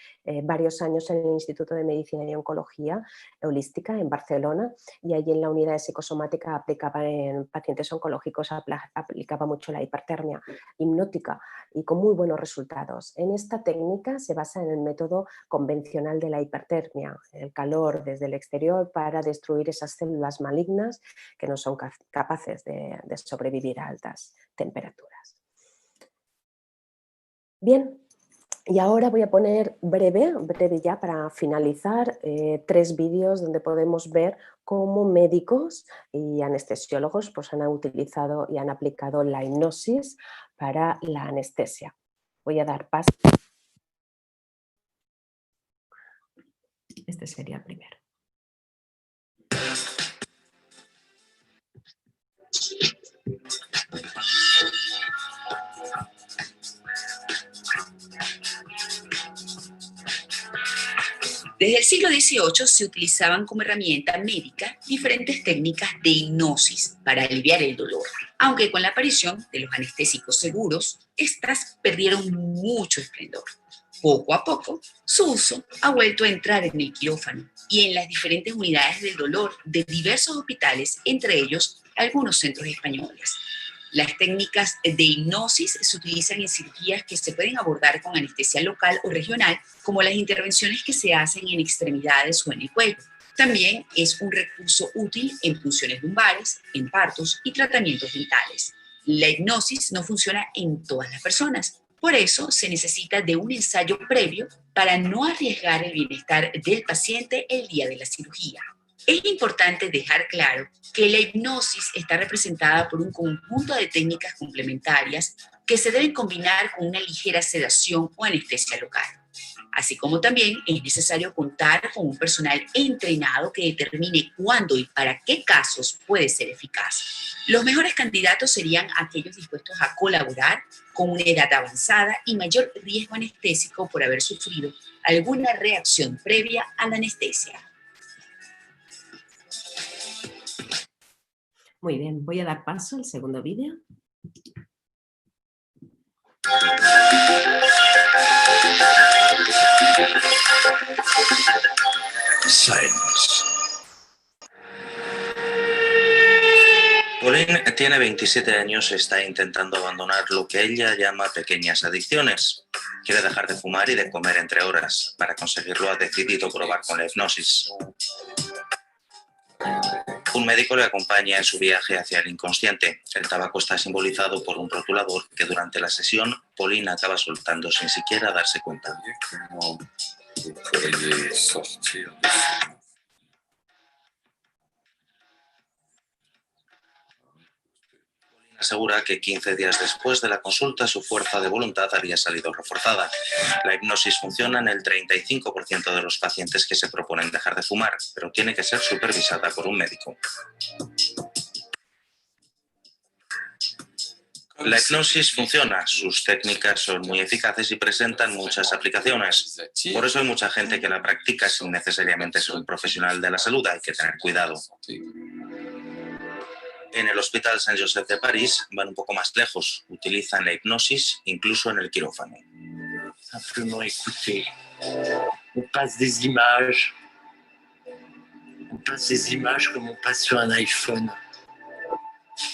varios años en el Instituto de Medicina y Oncología Holística en Barcelona, y allí en la unidad de psicosomática aplicaba en pacientes oncológicos, aplicaba mucho la hipertermia hipnótica y con muy buenos resultados. En esta técnica se basa en el método convencional de la hipertermia, el calor desde el exterior para destruir esas células malignas que no son capaces de sobrevivir a altas temperaturas. Bien, y ahora voy a poner breve ya para finalizar, 3 vídeos donde podemos ver cómo médicos y anestesiólogos pues, han utilizado y han aplicado la hipnosis para la anestesia. Voy a dar paso. Este sería el primero. Desde el siglo XVIII se utilizaban como herramienta médica diferentes técnicas de hipnosis para aliviar el dolor, aunque con la aparición de los anestésicos seguros, estas perdieron mucho esplendor. Poco a poco, su uso ha vuelto a entrar en el quirófano y en las diferentes unidades del dolor de diversos hospitales, entre ellos algunos centros españoles. Las técnicas de hipnosis se utilizan en cirugías que se pueden abordar con anestesia local o regional, como las intervenciones que se hacen en extremidades o en el cuello. También es un recurso útil en punciones lumbares, en partos y tratamientos dentales. La hipnosis no funciona en todas las personas, por eso se necesita de un ensayo previo para no arriesgar el bienestar del paciente el día de la cirugía. Es importante dejar claro que la hipnosis está representada por un conjunto de técnicas complementarias que se deben combinar con una ligera sedación o anestesia local. Así como también es necesario contar con un personal entrenado que determine cuándo y para qué casos puede ser eficaz. Los mejores candidatos serían aquellos dispuestos a colaborar con una edad avanzada y mayor riesgo anestésico por haber sufrido alguna reacción previa a la anestesia. Muy bien, voy a dar paso al segundo vídeo. Science. Pauline tiene 27 años y está intentando abandonar lo que ella llama pequeñas adicciones. Quiere dejar de fumar y de comer entre horas. Para conseguirlo ha decidido probar con la hipnosis. Un médico le acompaña en su viaje hacia el inconsciente. El tabaco está simbolizado por un rotulador que durante la sesión Pauline acaba soltando sin siquiera darse cuenta. Asegura que 15 días después de la consulta su fuerza de voluntad había salido reforzada. La hipnosis funciona en el 35% de los pacientes que se proponen dejar de fumar, pero tiene que ser supervisada por un médico. La hipnosis funciona, sus técnicas son muy eficaces y presentan muchas aplicaciones. Por eso hay mucha gente que la practica sin necesariamente ser un profesional de la salud, hay que tener cuidado. En el Hospital Saint-Joseph de París van un poco más lejos, utilizan la hipnosis incluso en el quirófano. Simplement écouter. On passe des images. On passe des images comme on passe sur un iPhone.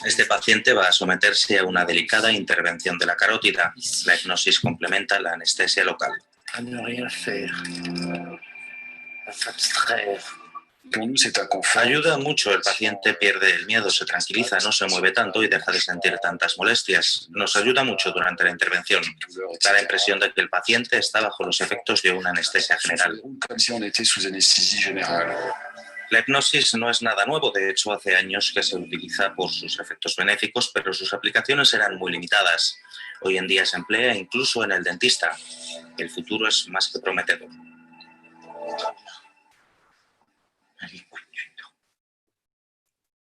Este paciente va a someterse a una delicada intervención de la carótida. La hipnosis complementa la anestesia local. À ne rien faire. À s'abstraire. Ayuda mucho, el paciente pierde el miedo, se tranquiliza, no se mueve tanto y deja de sentir tantas molestias. Nos ayuda mucho durante la intervención. Da la impresión de que el paciente está bajo los efectos de una anestesia general. La hipnosis no es nada nuevo, de hecho hace años que se utiliza por sus efectos benéficos, pero sus aplicaciones eran muy limitadas. Hoy en día se emplea incluso en el dentista. El futuro es más que prometedor.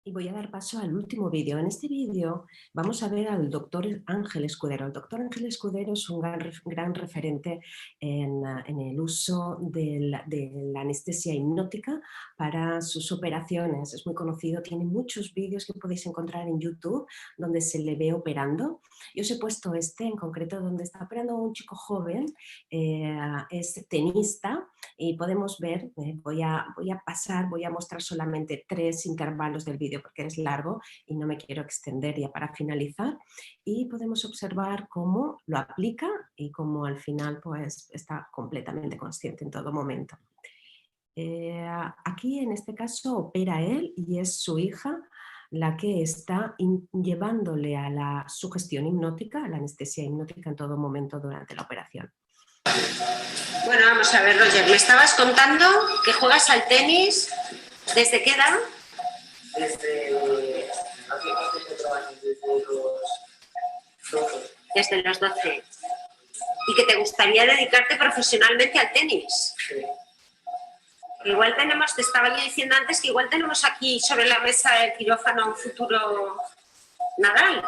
Y voy a dar paso al último vídeo. En este vídeo vamos a ver al doctor Ángel Escudero. El doctor Ángel Escudero es un gran referente en el uso de la anestesia hipnótica para sus operaciones. Es muy conocido, tiene muchos vídeos que podéis encontrar en YouTube donde se le ve operando. Yo os he puesto este en concreto donde está operando un chico joven, es tenista y podemos ver, voy a mostrar solamente 3 intervalos del vídeo porque es largo y no me quiero extender ya para finalizar, y podemos observar cómo lo aplica y cómo al final pues está completamente consciente en todo momento. Aquí en este caso opera él y es su hija la que está llevándole a la sugestión hipnótica, a la anestesia hipnótica en todo momento durante la operación. Bueno, vamos a ver, Roger, me estabas contando que juegas al tenis. ¿Desde qué edad? Desde hace 4 años, desde los 12. Desde los 12. ¿Y que te gustaría dedicarte profesionalmente al tenis? Sí. Igual tenemos, te estaba yo diciendo antes que igual tenemos aquí sobre la mesa del quirófano un futuro Nadal.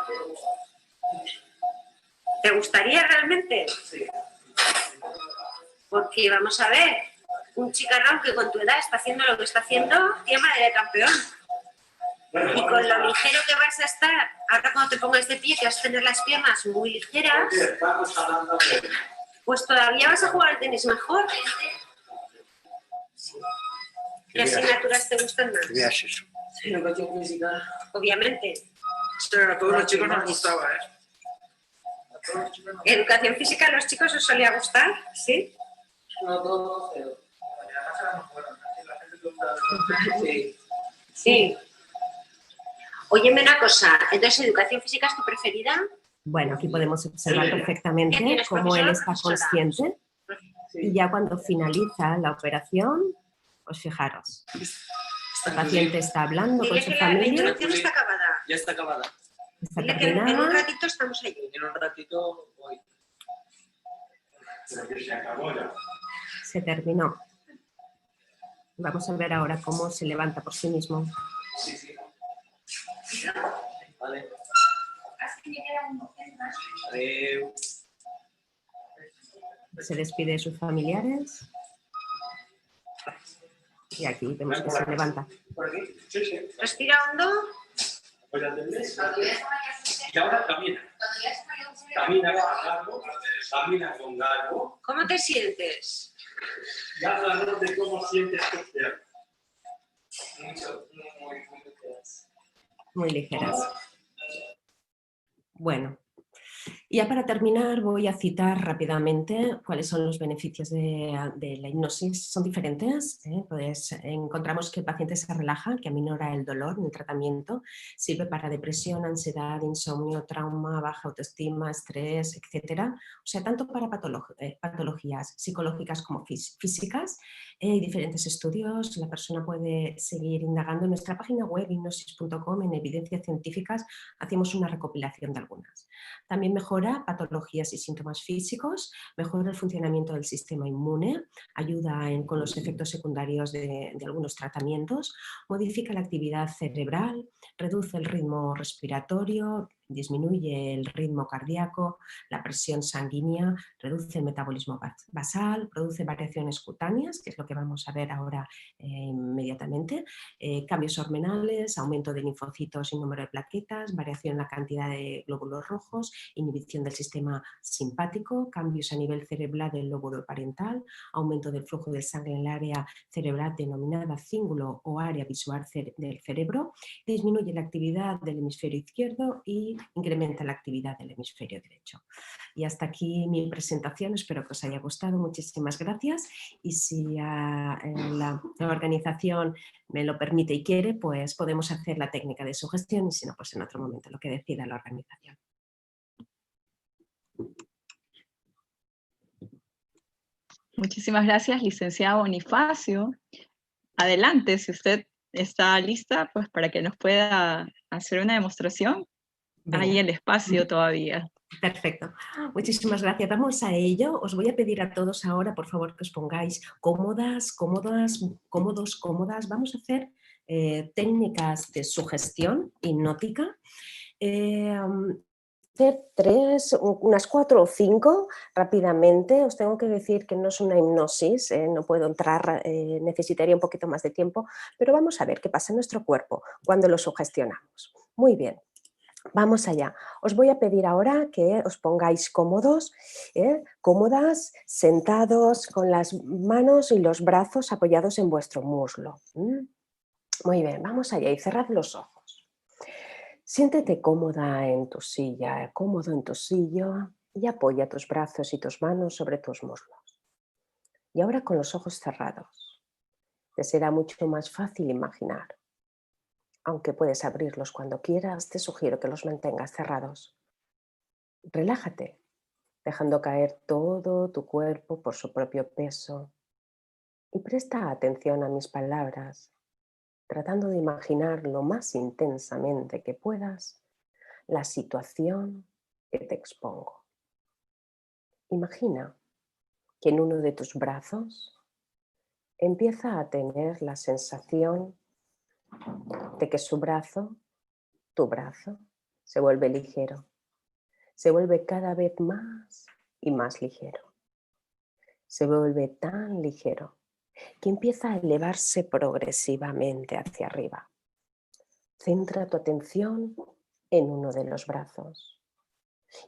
¿Te gustaría realmente? Sí. Porque vamos a ver, un chicarrón que con tu edad está haciendo lo que está haciendo, tiene madre de campeón. Bueno, y con lo ligero que vas a estar, ahora cuando te pongas de pie, que vas a tener las piernas muy ligeras, vamos hablando de... pues todavía vas a jugar al tenis mejor. ¿Qué asignaturas te gustan más? Veas eso. Sí, educación física. Obviamente. Pero a todos los chicos nos gustaba, ¿eh? ¿Educación física a los chicos os solía gustar? ¿Sí? No todos, pero... Sí. Sí. Óyeme una cosa, entonces ¿educación física es tu preferida? Bueno, aquí podemos observar ¿Qué perfectamente tienes, cómo él profesor? está consciente y ya cuando finaliza la operación, pues fijaros, el paciente está hablando con Dile su que la familia, intervención está acabada. Ya está acabada. está Dile que en un terminada. ratito estamos allí. En un ratito voy. Pero que se acabó ya. Se terminó. Vamos a ver ahora cómo se levanta por sí mismo. Sí, sí. Vale. Se despide de sus familiares. Y aquí vemos que se levanta. ¿Por aquí? Sí, sí. Respira hondo. Pues atendés. Y ahora camina. Camina con largo. Camina con largo. ¿Cómo te sientes? Y háblanos de cómo sientes tus piernas. Mucho, muy ligeras. Muy ligeras. Bueno. Y ya para terminar voy a citar rápidamente cuáles son los beneficios de la hipnosis. Son diferentes, pues encontramos que el paciente se relaja, que aminora el dolor en el tratamiento, sirve para depresión, ansiedad, insomnio, trauma, baja autoestima, estrés, etc. O sea, tanto para patologías psicológicas como físicas. Hay diferentes estudios, la persona puede seguir indagando en nuestra página web hipnosis.com, en evidencias científicas hacemos una recopilación de algunas. También mejora patologías y síntomas físicos, mejora el funcionamiento del sistema inmune, ayuda con los efectos secundarios de algunos tratamientos, modifica la actividad cerebral, reduce el ritmo respiratorio, disminuye el ritmo cardíaco, la presión sanguínea, reduce el metabolismo basal, produce variaciones cutáneas, que es lo que vamos a ver ahora inmediatamente, cambios hormonales, aumento de linfocitos y número de plaquetas, variación en la cantidad de glóbulos rojos, inhibición del sistema simpático, cambios a nivel cerebral del lóbulo parietal, aumento del flujo de sangre en el área cerebral denominada cíngulo o área visual del cerebro, disminuye la actividad del hemisferio izquierdo y incrementa la actividad del hemisferio derecho. Y hasta aquí mi presentación, espero que os haya gustado, muchísimas gracias, y si la organización me lo permite y quiere, pues podemos hacer la técnica de sugestión, y si no, pues en otro momento, lo que decida la organización. Muchísimas gracias, licenciado Bonifacio. Adelante, si usted está lista, pues para que nos pueda hacer una demostración. Venga. Hay el espacio todavía. Perfecto. Muchísimas gracias. Vamos a ello. Os voy a pedir a todos ahora, por favor, que os pongáis cómodas, cómodos, cómodas. Vamos a hacer técnicas de sugestión hipnótica. Unas 4 o 5 rápidamente. Os tengo que decir que no es una hipnosis, no puedo entrar, necesitaría un poquito más de tiempo, pero vamos a ver qué pasa en nuestro cuerpo cuando lo sugestionamos. Muy bien. Vamos allá. Os voy a pedir ahora que os pongáis cómodos, cómodas, sentados, con las manos y los brazos apoyados en vuestro muslo. Muy bien, vamos allá y cerrad los ojos. Siéntete cómoda en tu silla, cómodo en tu silla, y apoya tus brazos y tus manos sobre tus muslos. Y ahora con los ojos cerrados. Te será mucho más fácil imaginar. Aunque puedes abrirlos cuando quieras, te sugiero que los mantengas cerrados. Relájate, dejando caer todo tu cuerpo por su propio peso. Y presta atención a mis palabras, tratando de imaginar lo más intensamente que puedas la situación que te expongo. Imagina que en uno de tus brazos empieza a tener la sensación de que su brazo, tu brazo, se vuelve ligero, se vuelve cada vez más y más ligero. Se vuelve tan ligero que empieza a elevarse progresivamente hacia arriba. Centra tu atención en uno de los brazos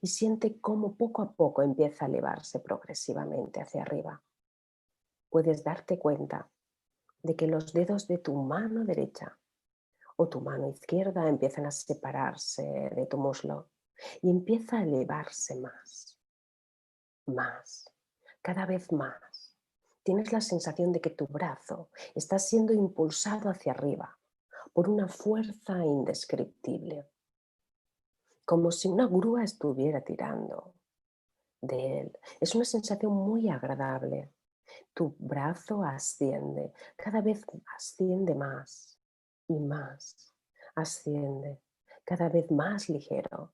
y siente cómo poco a poco empieza a elevarse progresivamente hacia arriba. Puedes darte cuenta de que los dedos de tu mano derecha o tu mano izquierda empiezan a separarse de tu muslo y empieza a elevarse más, cada vez más. Tienes la sensación de que tu brazo está siendo impulsado hacia arriba por una fuerza indescriptible, como si una grúa estuviera tirando de él. Es una sensación muy agradable. Tu brazo asciende, cada vez asciende más y más, asciende, cada vez más ligero,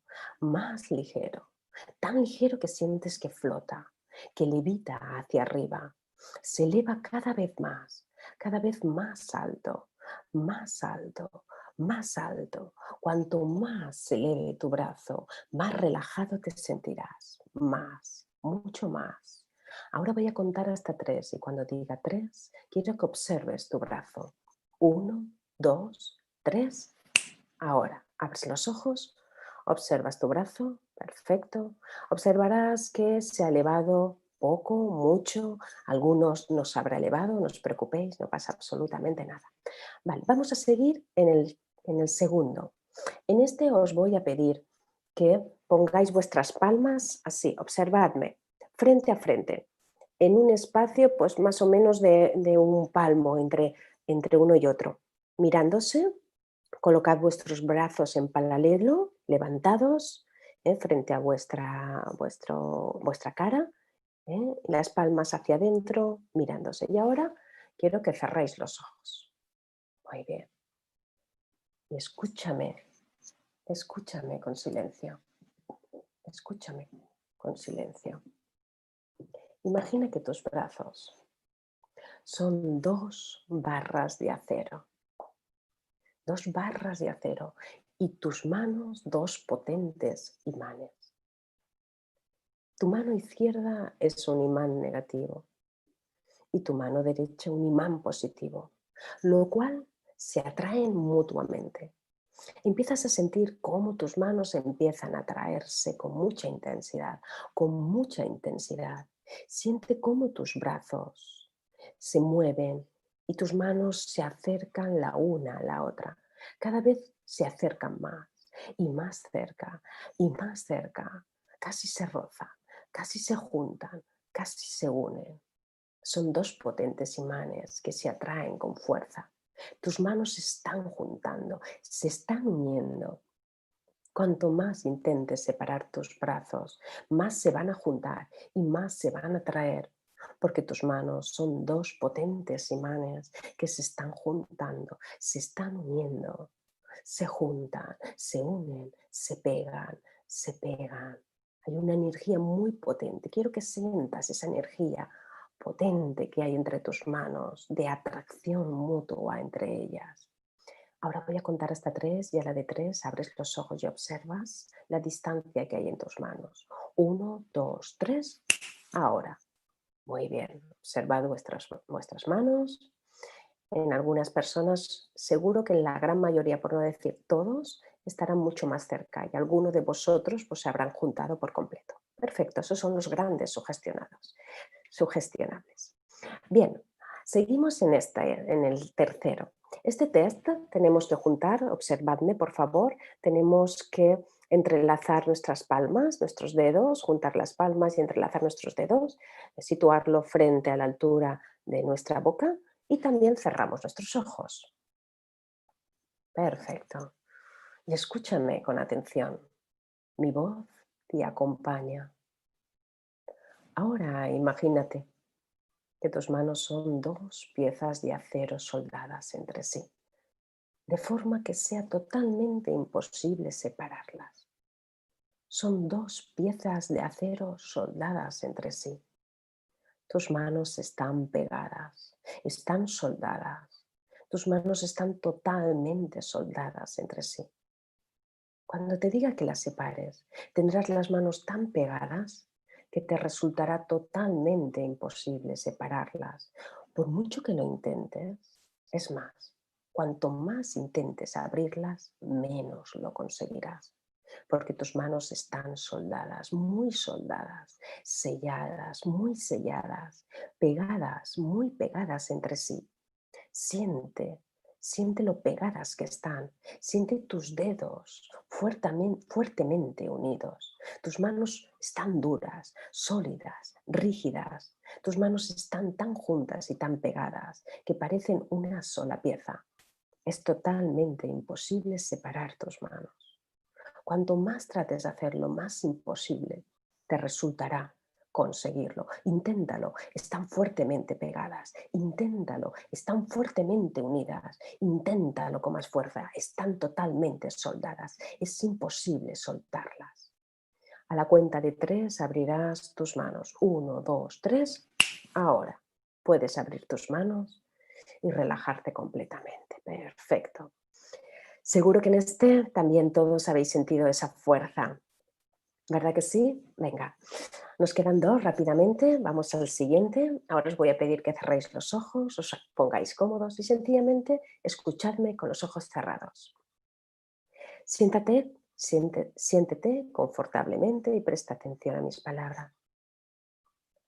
tan ligero que sientes que flota, que levita hacia arriba, Se eleva cada vez más alto, más alto, más alto. Cuanto más se eleve tu brazo, más relajado te sentirás. Más, mucho más. Ahora voy a contar hasta 3 y cuando diga 3, quiero que observes tu brazo. 1, 2, 3. Ahora, abres los ojos, observas tu brazo, perfecto. Observarás que se ha elevado poco, mucho, algunos no se habrá elevado, no os preocupéis, no pasa absolutamente nada. Vale, vamos a seguir en el segundo. En este os voy a pedir que pongáis vuestras palmas así, observadme, frente a frente, en un espacio pues más o menos de un palmo entre uno y otro, mirándose. Colocad vuestros brazos en paralelo, levantados, frente a vuestra cara, las palmas hacia adentro, mirándose. Y ahora quiero que cerréis los ojos. Muy bien. Y escúchame con silencio. Escúchame con silencio. Imagina que tus brazos son 2 barras de acero. 2 barras de acero y tus manos 2 potentes imanes. Tu mano izquierda es un imán negativo y tu mano derecha un imán positivo, lo cual se atraen mutuamente. Empiezas a sentir cómo tus manos empiezan a atraerse con mucha intensidad, con mucha intensidad. Siente cómo tus brazos se mueven y tus manos se acercan la una a la otra. Cada vez se acercan más y más cerca y más cerca. Casi se rozan, casi se juntan, casi se unen. Son 2 potentes imanes que se atraen con fuerza. Tus manos se están juntando, se están uniendo. Cuanto más intentes separar tus brazos, más se van a juntar y más se van a atraer, porque tus manos son 2 potentes imanes que se están juntando, se están uniendo, se juntan, se unen, se pegan, se pegan. Hay una energía muy potente. Quiero que sientas esa energía potente que hay entre tus manos, de atracción mutua entre ellas. Ahora voy a contar hasta 3 y a la de 3 abres los ojos y observas la distancia que hay en tus manos. 1, 2, 3. Ahora. Muy bien. Observad vuestras manos. En algunas personas, seguro que en la gran mayoría, por no decir todos, estarán mucho más cerca y algunos de vosotros pues, se habrán juntado por completo. Perfecto, esos son los grandes sugestionables. Bien, seguimos en el tercero. Este test tenemos que juntar, observadme por favor, tenemos que entrelazar nuestras palmas, nuestros dedos, juntar las palmas y entrelazar nuestros dedos, situarlo frente a la altura de nuestra boca y también cerramos nuestros ojos. Perfecto. Y escúchame con atención. Mi voz te acompaña. Ahora imagínate que tus manos son 2 piezas de acero soldadas entre sí, de forma que sea totalmente imposible separarlas. Son 2 piezas de acero soldadas entre sí. Tus manos están pegadas, están soldadas. Tus manos están totalmente soldadas entre sí. Cuando te diga que las separes, tendrás las manos tan pegadas que te resultará totalmente imposible separarlas, por mucho que lo intentes. Es más, cuanto más intentes abrirlas, menos lo conseguirás, porque tus manos están soldadas, muy soldadas, selladas, muy selladas, pegadas, muy pegadas entre sí. Siente lo pegadas que están, siente tus dedos fuertemente unidos. Tus manos están duras, sólidas, rígidas. Tus manos están tan juntas y tan pegadas que parecen una sola pieza. Es totalmente imposible separar tus manos. Cuanto más trates de hacerlo, más imposible te resultará conseguirlo. Inténtalo, están fuertemente pegadas. Inténtalo, están fuertemente unidas. Inténtalo con más fuerza, están totalmente soldadas. Es imposible soltarlas. A la cuenta de 3 abrirás tus manos. 1, 2, 3. Ahora. Puedes abrir tus manos y relajarte completamente. Perfecto. Seguro que en este también todos habéis sentido esa fuerza, ¿verdad que sí? Venga, nos quedan 2 rápidamente, vamos al siguiente. Ahora os voy a pedir que cerréis los ojos, os pongáis cómodos y sencillamente escuchadme con los ojos cerrados. Siéntete confortablemente y presta atención a mis palabras.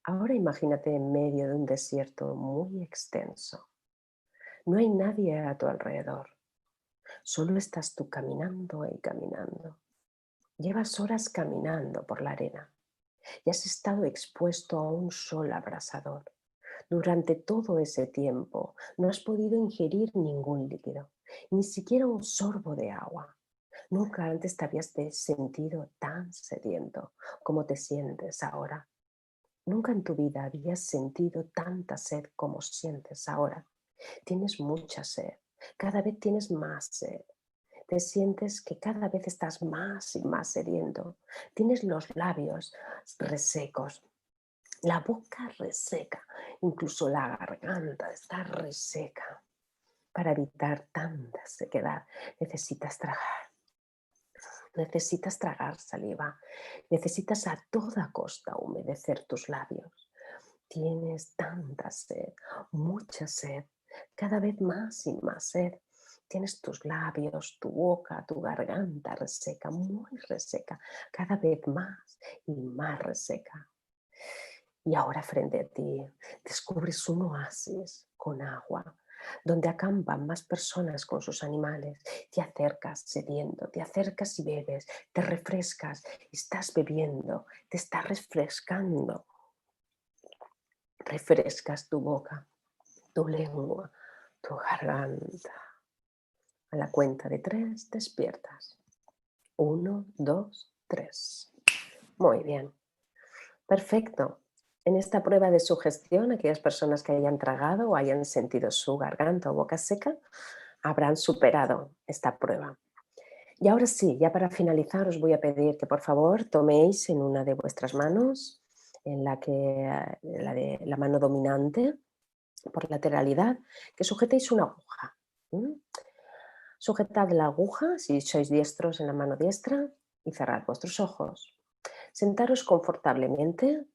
Ahora imagínate en medio de un desierto muy extenso. No hay nadie a tu alrededor. Solo estás tú caminando y caminando. Llevas horas caminando por la arena y has estado expuesto a un sol abrasador. Durante todo ese tiempo no has podido ingerir ningún líquido, ni siquiera un sorbo de agua. Nunca antes te habías sentido tan sediento como te sientes ahora. Nunca en tu vida habías sentido tanta sed como sientes ahora. Tienes mucha sed, cada vez tienes más sed. Te sientes que cada vez estás más y más sediento. Tienes los labios resecos, la boca reseca, incluso la garganta está reseca. Para evitar tanta sequedad necesitas tragar. Necesitas tragar saliva. Necesitas a toda costa humedecer tus labios. Tienes tanta sed, mucha sed, cada vez más y más sed. Tienes tus labios, tu boca, tu garganta reseca, muy reseca, cada vez más y más reseca. Y ahora frente a ti descubres un oasis con agua, donde acampan más personas con sus animales. Te acercas sediento, te acercas y bebes, te refrescas, estás bebiendo, te estás refrescando. Refrescas tu boca, tu lengua, tu garganta. A la cuenta de 3 despiertas. 1, 2, 3. Muy bien. Perfecto. En esta prueba de sugestión, aquellas personas que hayan tragado o hayan sentido su garganta o boca seca habrán superado esta prueba. Y ahora sí, ya para finalizar os voy a pedir que por favor toméis en una de vuestras manos, en la mano dominante, por lateralidad, que sujetéis una aguja. Sujetad la aguja, si sois diestros, en la mano diestra y cerrad vuestros ojos. Sentaros confortablemente,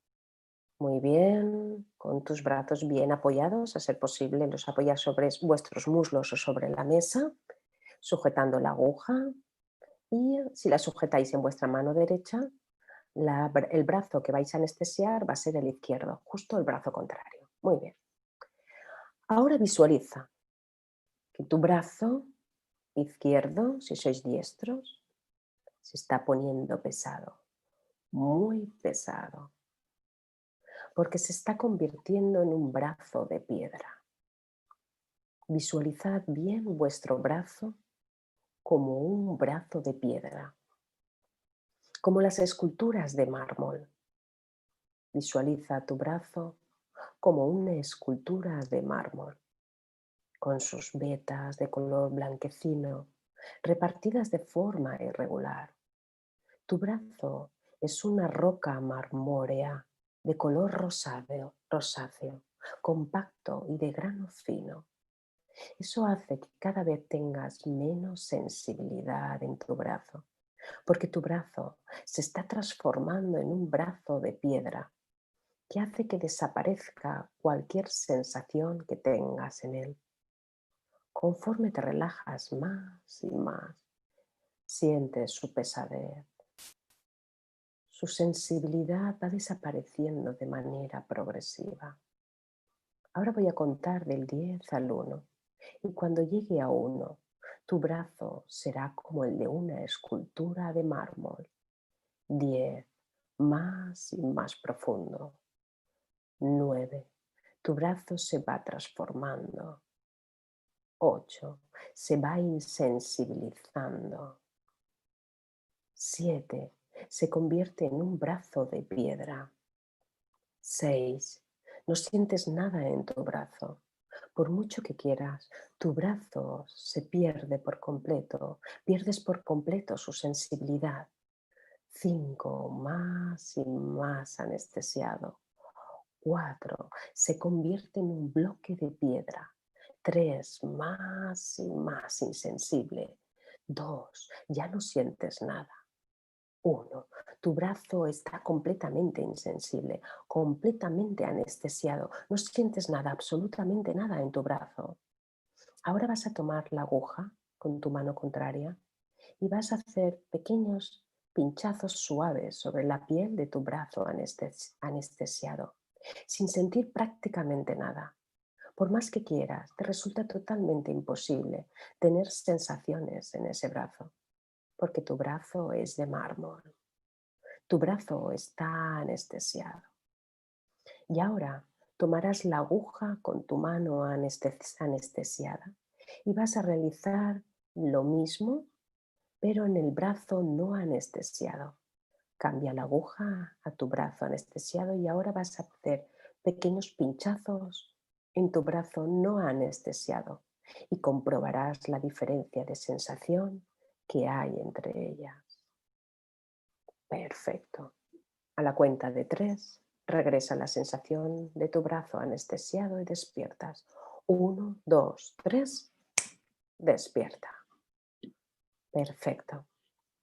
muy bien, con tus brazos bien apoyados, a ser posible los apoyáis sobre vuestros muslos o sobre la mesa, sujetando la aguja, y si la sujetáis en vuestra mano derecha, el brazo que vais a anestesiar va a ser el izquierdo, justo el brazo contrario. Muy bien. Ahora visualiza que tu brazo izquierdo, si sois diestros, se está poniendo pesado, muy pesado, porque se está convirtiendo en un brazo de piedra. Visualizad bien vuestro brazo como un brazo de piedra, como las esculturas de mármol. Visualiza tu brazo como una escultura de mármol, con sus vetas de color blanquecino, repartidas de forma irregular. Tu brazo es una roca marmórea de color rosáceo, compacto y de grano fino. Eso hace que cada vez tengas menos sensibilidad en tu brazo, porque tu brazo se está transformando en un brazo de piedra que hace que desaparezca cualquier sensación que tengas en él. Conforme te relajas más y más, sientes su pesadez. Su sensibilidad va desapareciendo de manera progresiva. Ahora voy a contar del 10 al 1 y cuando llegue a 1, tu brazo será como el de una escultura de mármol. 10, más y más profundo. 9, tu brazo se va transformando. 8, se va insensibilizando. 7, se convierte en un brazo de piedra. 6, no sientes nada en tu brazo. Por mucho que quieras, tu brazo se pierde por completo. Pierdes por completo su sensibilidad. 5, más y más anestesiado. 4, se convierte en un bloque de piedra. 3, más y más insensible. 2, ya no sientes nada. 1, tu brazo está completamente insensible, completamente anestesiado. No sientes nada, absolutamente nada en tu brazo. Ahora vas a tomar la aguja con tu mano contraria y vas a hacer pequeños pinchazos suaves sobre la piel de tu brazo anestesiado, sin sentir prácticamente nada. Por más que quieras, te resulta totalmente imposible tener sensaciones en ese brazo, porque tu brazo es de mármol. Tu brazo está anestesiado. Y ahora tomarás la aguja con tu mano anestesiada y vas a realizar lo mismo, pero en el brazo no anestesiado. Cambia la aguja a tu brazo anestesiado y ahora vas a hacer pequeños pinchazos en tu brazo no anestesiado y comprobarás la diferencia de sensación que hay entre ellas. Perfecto. A la cuenta de 3, regresa la sensación de tu brazo anestesiado y despiertas. 1, 2, 3, despierta. Perfecto.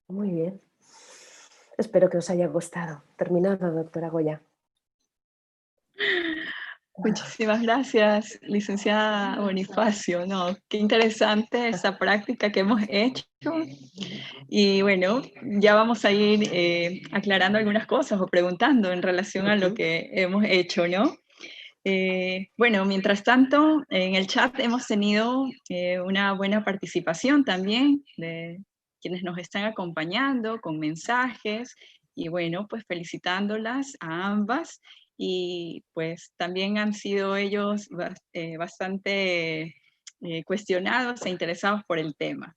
Muy bien. Espero que os haya gustado. Terminado, doctora Goya. Muchísimas gracias, licenciada Bonifacio. No, qué interesante esa práctica que hemos hecho. Y bueno, ya vamos a ir aclarando algunas cosas o preguntando en relación a lo que hemos hecho, ¿no? Bueno, mientras tanto, en el chat hemos tenido una buena participación también de quienes nos están acompañando con mensajes y bueno, pues felicitándolas a ambas y pues también han sido ellos bastante cuestionados e interesados por el tema.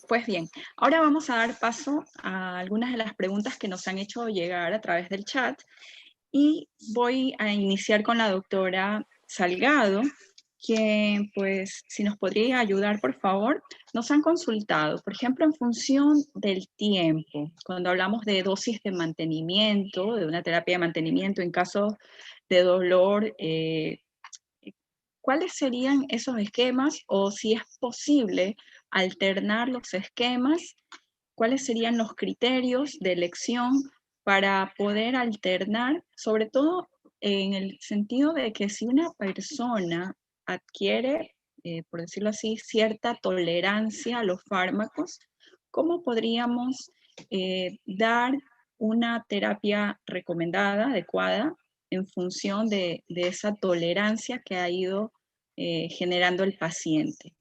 Pues bien, ahora vamos a dar paso a algunas de las preguntas que nos han hecho llegar a través del chat. Y voy a iniciar con la doctora Salgado, quien pues si nos podría ayudar por favor. Nos han consultado, por ejemplo, en función del tiempo, cuando hablamos de dosis de mantenimiento, de una terapia de mantenimiento en caso de dolor, ¿cuáles serían esos esquemas o si es posible alternar los esquemas? ¿Cuáles serían los criterios de elección para poder alternar, sobre todo en el sentido de que si una persona adquiere, por decirlo así, cierta tolerancia a los fármacos, ¿cómo podríamos dar una terapia recomendada, adecuada, en función de esa tolerancia que ha ido generando el paciente?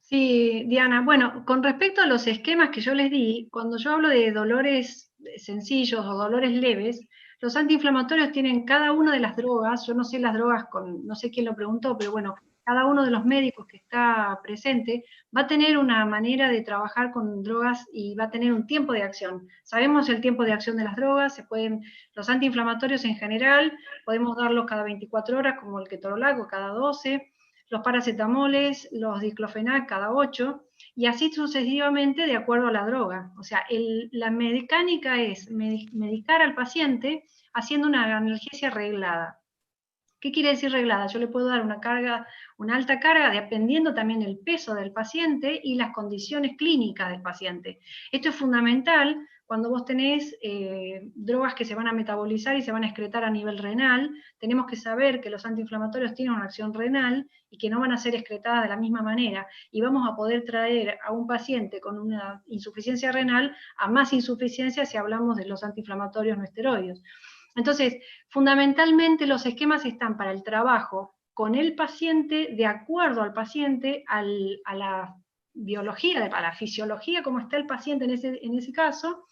Sí, Diana. Bueno, con respecto a los esquemas que yo les di, cuando yo hablo de dolores sencillos o dolores leves, los antiinflamatorios tienen cada una de las drogas, yo no sé las drogas, no sé quién lo preguntó, pero bueno, cada uno de los médicos que está presente va a tener una manera de trabajar con drogas y va a tener un tiempo de acción. Sabemos el tiempo de acción de las drogas, los antiinflamatorios en general, podemos darlos cada 24 horas, como el ketorolaco cada 12, los paracetamoles, los diclofenac cada 8, y así sucesivamente de acuerdo a la droga. O sea, la mecánica es medicar al paciente haciendo una analgesia reglada. ¿Qué quiere decir reglada? Yo le puedo dar una alta carga dependiendo también del peso del paciente y las condiciones clínicas del paciente. Esto es fundamental cuando vos tenés drogas que se van a metabolizar y se van a excretar a nivel renal. Tenemos que saber que los antiinflamatorios tienen una acción renal y que no van a ser excretadas de la misma manera, y vamos a poder traer a un paciente con una insuficiencia renal a más insuficiencia si hablamos de los antiinflamatorios no esteroides. Entonces, fundamentalmente los esquemas están para el trabajo con el paciente, de acuerdo al paciente, a la biología, a la fisiología, como está el paciente en ese caso,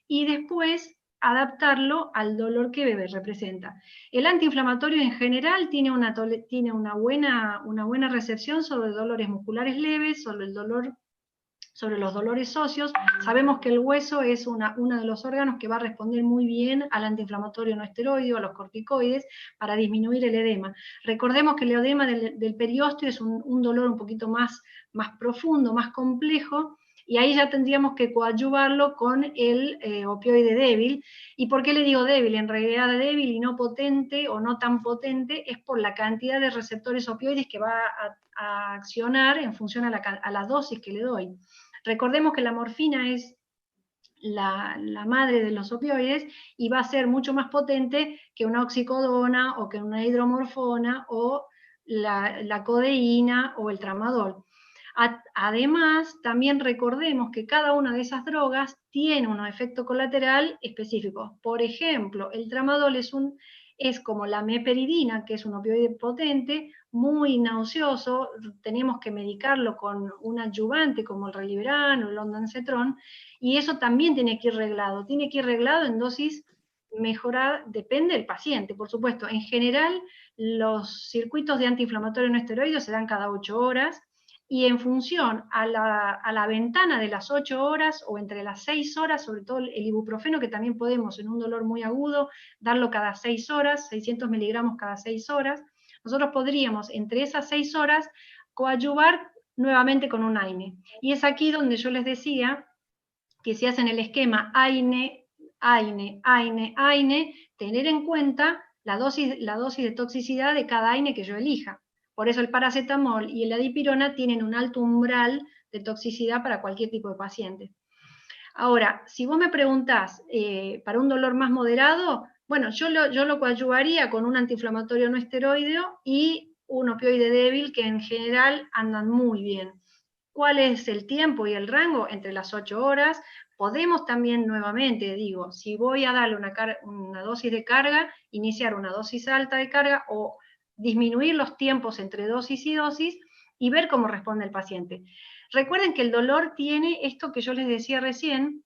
y después adaptarlo al dolor que representa. El antiinflamatorio en general tiene una buena recepción sobre dolores musculares leves, sobre los dolores óseos. Sabemos que el hueso es uno de los órganos que va a responder muy bien al antiinflamatorio no esteroide, a los corticoides, para disminuir el edema. Recordemos que el edema del periósteo es un dolor un poquito más profundo, más complejo, Y ahí ya tendríamos que coadyuvarlo con el opioide débil. ¿Y por qué le digo débil? En realidad débil y no potente o no tan potente es por la cantidad de receptores opioides que va a accionar en función a la dosis que le doy. Recordemos que la morfina es la madre de los opioides y va a ser mucho más potente que una oxicodona o que una hidromorfona o la codeína o el tramadol. Además, también recordemos que cada una de esas drogas tiene un efecto colateral específico. Por ejemplo, el tramadol es como la meperidina, que es un opioide potente, muy nauseoso, tenemos que medicarlo con un adyuvante como el Reliberan o el ondansetron, y eso también tiene que ir reglado en dosis mejorar, depende del paciente, por supuesto. En general, los circuitos de antiinflamatorio no esteroides se dan cada 8 horas, y en función a la ventana de las 8 horas o entre las 6 horas, sobre todo el ibuprofeno, que también podemos en un dolor muy agudo darlo cada 6 horas, 600 miligramos cada 6 horas, nosotros podríamos entre esas 6 horas coadyuvar nuevamente con un AINE. Y es aquí donde yo les decía que si hacen el esquema AINE, AINE, AINE, AINE, tener en cuenta la dosis de toxicidad de cada AINE que yo elija. Por eso el paracetamol y la dipirona tienen un alto umbral de toxicidad para cualquier tipo de paciente. Ahora, si vos me preguntás para un dolor más moderado, bueno, yo lo coadyuvaría con un antiinflamatorio no esteroideo y un opioide débil que en general andan muy bien. ¿Cuál es el tiempo y el rango? Entre las 8 horas. Podemos también nuevamente, digo, si voy a darle una dosis de carga, iniciar una dosis alta de carga o disminuir los tiempos entre dosis y dosis y ver cómo responde el paciente. Recuerden que el dolor tiene esto que yo les decía recién,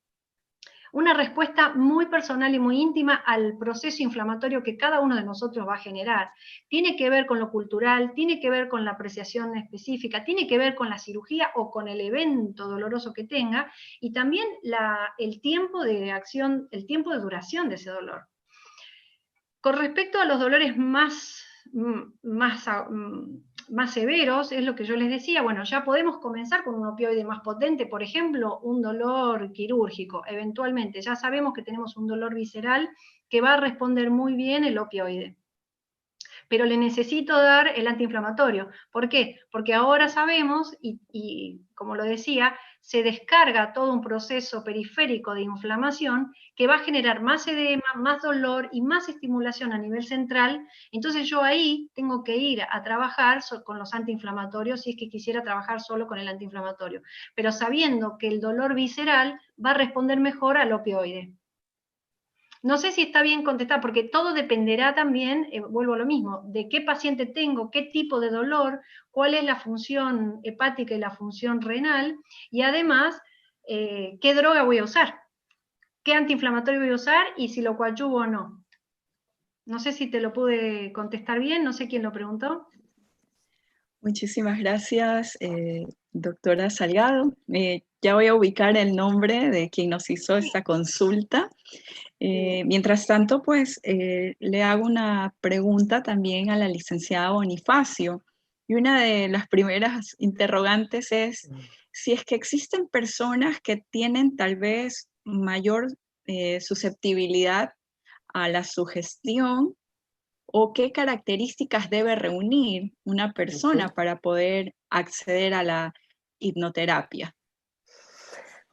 una respuesta muy personal y muy íntima al proceso inflamatorio que cada uno de nosotros va a generar. Tiene que ver con lo cultural, tiene que ver con la apreciación específica, tiene que ver con la cirugía o con el evento doloroso que tenga, y también el tiempo de acción, el tiempo de duración de ese dolor. Con respecto a los dolores más severos, es lo que yo les decía, bueno, ya podemos comenzar con un opioide más potente, por ejemplo, un dolor quirúrgico, eventualmente, ya sabemos que tenemos un dolor visceral que va a responder muy bien el opioide. Pero le necesito dar el antiinflamatorio. ¿Por qué? Porque ahora sabemos, y como lo decía, se descarga todo un proceso periférico de inflamación que va a generar más edema, más dolor y más estimulación a nivel central. Entonces yo ahí tengo que ir a trabajar con los antiinflamatorios si es que quisiera trabajar solo con el antiinflamatorio, pero sabiendo que el dolor visceral va a responder mejor al opioide. No sé si está bien contestar, porque todo dependerá también, vuelvo a lo mismo, de qué paciente tengo, qué tipo de dolor, cuál es la función hepática y la función renal, y además, qué droga voy a usar, qué antiinflamatorio voy a usar y si lo coadyuvo o no. No sé si te lo pude contestar bien, no sé quién lo preguntó. Muchísimas gracias, doctora Salgado. Ya voy a ubicar el nombre de quien nos hizo esta consulta. Mientras tanto, pues le hago una pregunta también a la licenciada Bonifacio. Y una de las primeras interrogantes es si es que existen personas que tienen tal vez mayor susceptibilidad a la sugestión, o qué características debe reunir una persona para poder acceder a la hipnoterapia.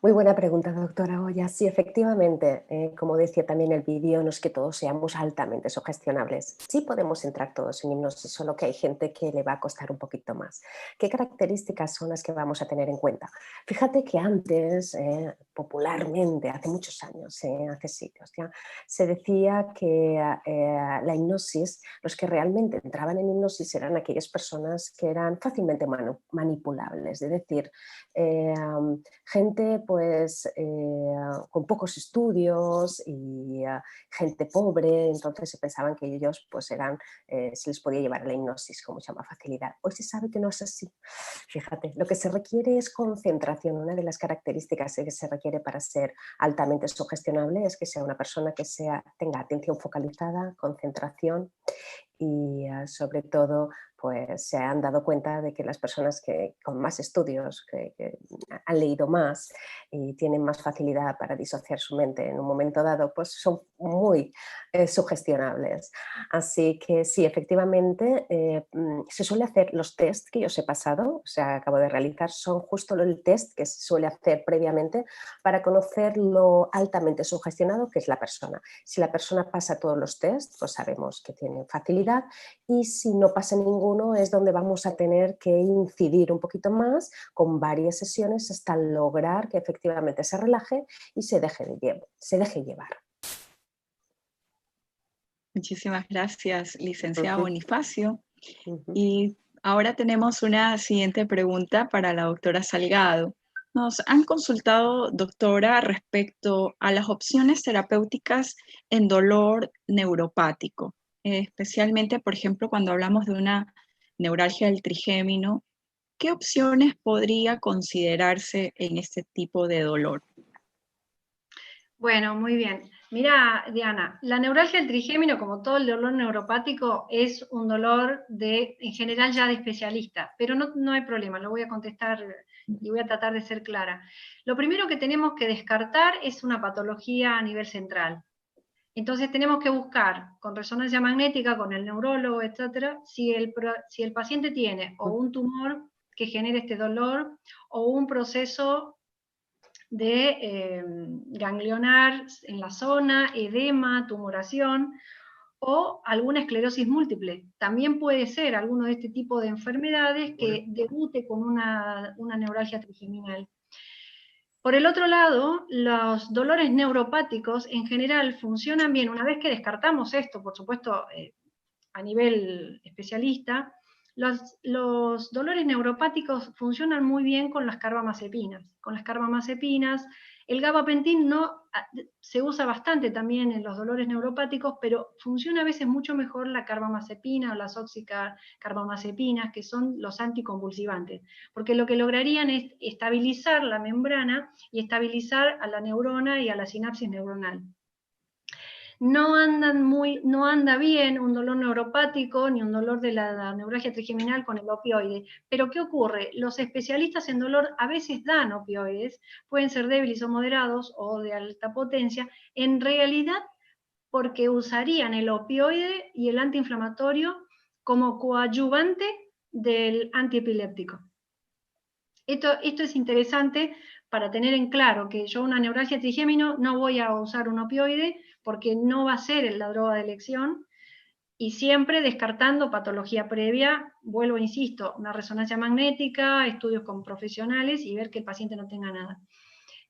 Muy buena pregunta, doctora Oya. Sí, efectivamente, como decía también el vídeo, no es que todos seamos altamente sugestionables. Sí podemos entrar todos en hipnosis, solo que hay gente que le va a costar un poquito más. ¿Qué características son las que vamos a tener en cuenta? Fíjate que antes, popularmente, hace muchos años, hace siglos, ya, se decía que la hipnosis, los que realmente entraban en hipnosis eran aquellas personas que eran fácilmente manipulables, es decir, gente pues con pocos estudios y gente pobre, entonces se pensaban que ellos pues eran, se les podía llevar a la hipnosis con mucha más facilidad. Hoy se sabe que no es así. Fíjate, lo que se requiere es concentración. Una de las características que se requiere para ser altamente sugestionable es que sea una persona que tenga atención focalizada, concentración y sobre todo pues se han dado cuenta de que las personas que con más estudios, que han leído más y tienen más facilidad para disociar su mente en un momento dado, pues son muy sugestionables. Así que sí, efectivamente, se suele hacer los test que yo os he pasado, o sea, acabo de realizar, son justo el test que se suele hacer previamente para conocer lo altamente sugestionado que es la persona. Si la persona pasa todos los tests, pues sabemos que tiene facilidad, y si no pasa ninguno es donde vamos a tener que incidir un poquito más con varias sesiones hasta lograr que efectivamente se relaje y se deje llevar. Muchísimas gracias, licenciado Ujú. Bonifacio. Ujú. Y ahora tenemos una siguiente pregunta para la doctora Salgado. Nos han consultado, doctora, respecto a las opciones terapéuticas en dolor neuropático, especialmente, por ejemplo, cuando hablamos de una neuralgia del trigémino. ¿Qué opciones podría considerarse en este tipo de dolor? Bueno, muy bien. Mira, Diana, la neuralgia del trigémino, como todo el dolor neuropático, es un dolor en general ya de especialista, pero no hay problema, lo voy a contestar y voy a tratar de ser clara. Lo primero que tenemos que descartar es una patología a nivel central. Entonces tenemos que buscar con resonancia magnética, con el neurólogo, etcétera, si el paciente tiene o un tumor que genere este dolor o un proceso de ganglionar en la zona, edema, tumoración o alguna esclerosis múltiple. También puede ser alguno de este tipo de enfermedades que debute con una neuralgia trigeminal. Por el otro lado, los dolores neuropáticos en general funcionan bien. Una vez que descartamos esto, por supuesto, a nivel especialista, los dolores neuropáticos funcionan muy bien con las carbamazepinas. Con las carbamazepinas, el gabapentin se usa bastante también en los dolores neuropáticos, pero funciona a veces mucho mejor la carbamazepina o las oxicarbamazepinas, que son los anticonvulsivantes, porque lo que lograrían es estabilizar la membrana y estabilizar a la neurona y a la sinapsis neuronal. No anda bien un dolor neuropático ni un dolor de la neuralgia trigeminal con el opioide. Pero ¿qué ocurre? Los especialistas en dolor a veces dan opioides, pueden ser débiles o moderados o de alta potencia, en realidad porque usarían el opioide y el antiinflamatorio como coadyuvante del antiepiléptico. Esto es interesante para tener en claro que yo una neuralgia trigémino no voy a usar un opioide porque no va a ser la droga de elección, y siempre descartando patología previa, vuelvo, insisto, una resonancia magnética, estudios con profesionales y ver que el paciente no tenga nada.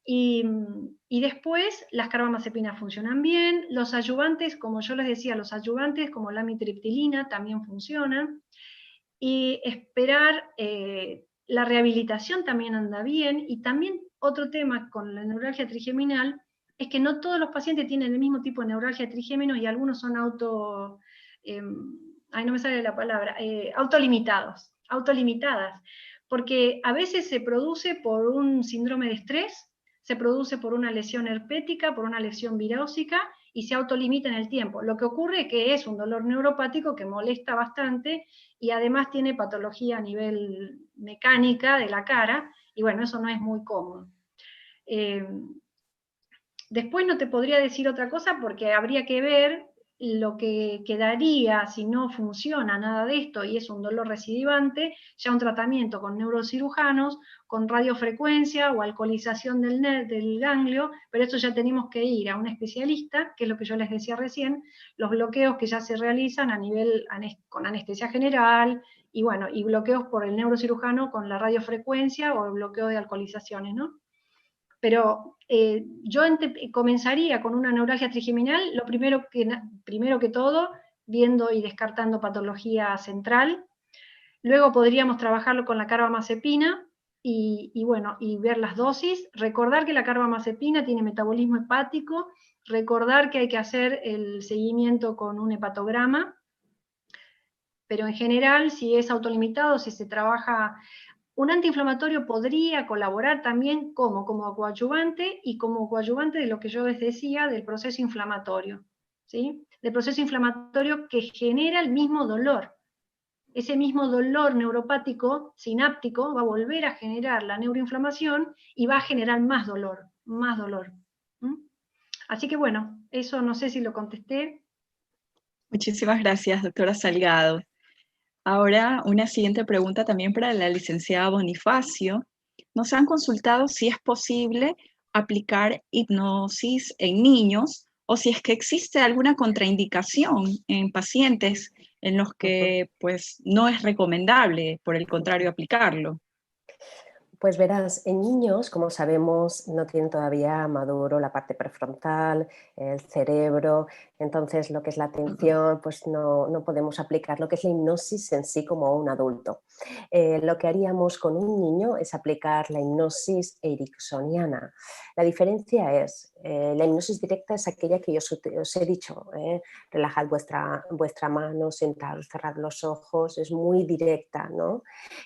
Y después las carbamazepinas funcionan bien, los ayudantes, como yo les decía, los ayudantes como la amitriptilina también funcionan, y esperar, la rehabilitación también anda bien, y también otro tema con la neuralgia trigeminal es que no todos los pacientes tienen el mismo tipo de neuralgia trigémino y algunos son no me sale la palabra, autolimitadas, porque a veces se produce por un síndrome de estrés, se produce por una lesión herpética, por una lesión virósica, y se autolimita en el tiempo. Lo que ocurre es que es un dolor neuropático que molesta bastante y además tiene patología a nivel mecánica de la cara, y bueno, eso no es muy cómodo. Después no te podría decir otra cosa porque habría que ver lo que quedaría si no funciona nada de esto y es un dolor recidivante, ya un tratamiento con neurocirujanos, con radiofrecuencia o alcoholización del ganglio, pero esto ya tenemos que ir a un especialista, que es lo que yo les decía recién, los bloqueos que ya se realizan a nivel con anestesia general, y bueno, y bloqueos por el neurocirujano con la radiofrecuencia o el bloqueo de alcoholizaciones, ¿no? Pero yo comenzaría con una neuralgia trigeminal, lo primero que todo, viendo y descartando patología central. Luego podríamos trabajarlo con la carbamazepina y bueno, y ver las dosis. Recordar que la carbamazepina tiene metabolismo hepático, recordar que hay que hacer el seguimiento con un hepatograma, pero en general, si es autolimitado, si se trabaja. Un antiinflamatorio podría colaborar también como coadyuvante y como coadyuvante de lo que yo les decía del proceso inflamatorio, ¿sí? Del proceso inflamatorio que genera el mismo dolor. ese mismo dolor neuropático, sináptico, va a volver a generar la neuroinflamación y va a generar más dolor, más dolor. ¿Mm? Así que bueno, eso no sé si lo contesté. Muchísimas gracias, doctora Salgado. Ahora, una siguiente pregunta también para la licenciada Bonifacio. Nos han consultado si es posible aplicar hipnosis en niños o si es que existe alguna contraindicación en pacientes en los que pues, no es recomendable, por el contrario, aplicarlo. Pues verás, en niños, como sabemos, no tienen todavía maduro la parte prefrontal, el cerebro, entonces lo que es la atención, pues no podemos aplicar lo que es la hipnosis en sí como un adulto. Lo que haríamos con un niño es aplicar la hipnosis ericksoniana. La diferencia es, la hipnosis directa es aquella que yo os he dicho, relajad vuestra mano, sentaros, cerrad los ojos, es muy directa, ¿no?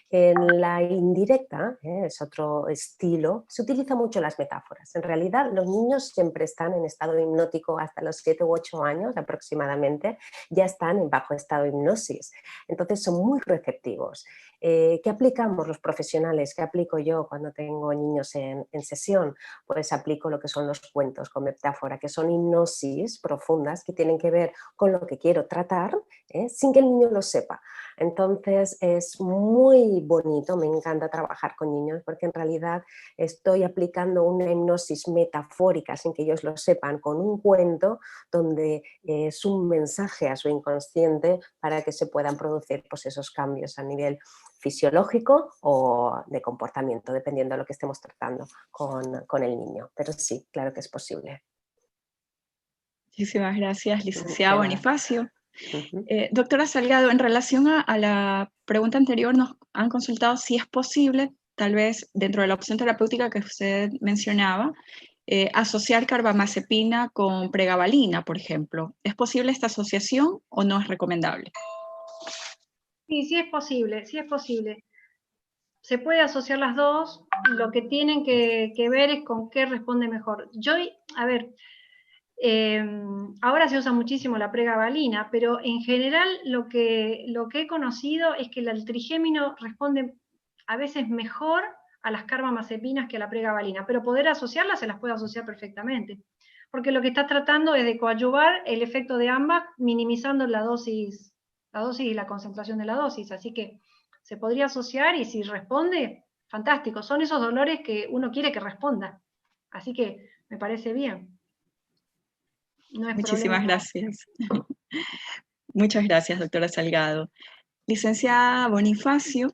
En la indirecta, es otro estilo, se utilizan mucho las metáforas. En realidad los niños siempre están en estado hipnótico hasta los 7 u 8 años aproximadamente, ya están en bajo estado de hipnosis, entonces son muy receptivos. ¿Qué aplicamos los profesionales? ¿Qué aplico yo cuando tengo niños en sesión? Pues aplico lo que son los cuentos con metáfora, que son hipnosis profundas que tienen que ver con lo que quiero tratar, sin que el niño lo sepa. Entonces es muy bonito, me encanta trabajar con niños porque en realidad estoy aplicando una hipnosis metafórica sin que ellos lo sepan, con un cuento donde es un mensaje a su inconsciente para que se puedan producir pues, esos cambios a nivel fisiológico o de comportamiento, dependiendo de lo que estemos tratando con el niño. Pero sí, claro que es posible. Muchísimas gracias, licenciada Bonifacio. Doctora Salgado, en relación a la pregunta anterior, nos han consultado si es posible, tal vez dentro de la opción terapéutica que usted mencionaba, asociar carbamazepina con pregabalina, por ejemplo. ¿Es posible esta asociación o no es recomendable? Sí, sí es posible, sí es posible. Se puede asociar las dos, lo que tienen que ver es con qué responde mejor. Ahora se usa muchísimo la pregabalina, pero en general lo que he conocido es que el trigémino responde a veces mejor a las carbamazepinas que a la pregabalina, pero poder asociarlas se las puede asociar perfectamente, porque lo que está tratando es de coadyuvar el efecto de ambas, minimizando la dosis y la concentración de la dosis, así que se podría asociar y si responde, fantástico, son esos dolores que uno quiere que responda, así que me parece bien. No es Muchísimas problema. gracias. Muchas gracias, doctora Salgado. Licenciada Bonifacio,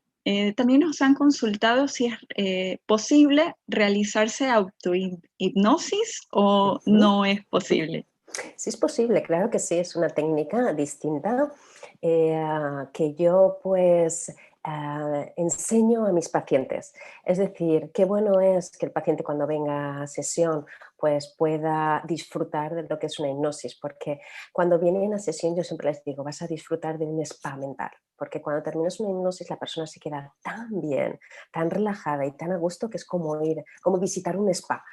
también nos han consultado si es posible realizarse autohipnosis o no es posible. Sí es posible, claro que sí, es una técnica distinta que yo pues enseño a mis pacientes. Es decir, qué bueno es que el paciente cuando venga a sesión pues pueda disfrutar de lo que es una hipnosis, porque cuando vienen a sesión yo siempre les digo, vas a disfrutar de un spa mental, porque cuando terminas una hipnosis la persona se queda tan bien, tan relajada y tan a gusto que es como visitar un spa,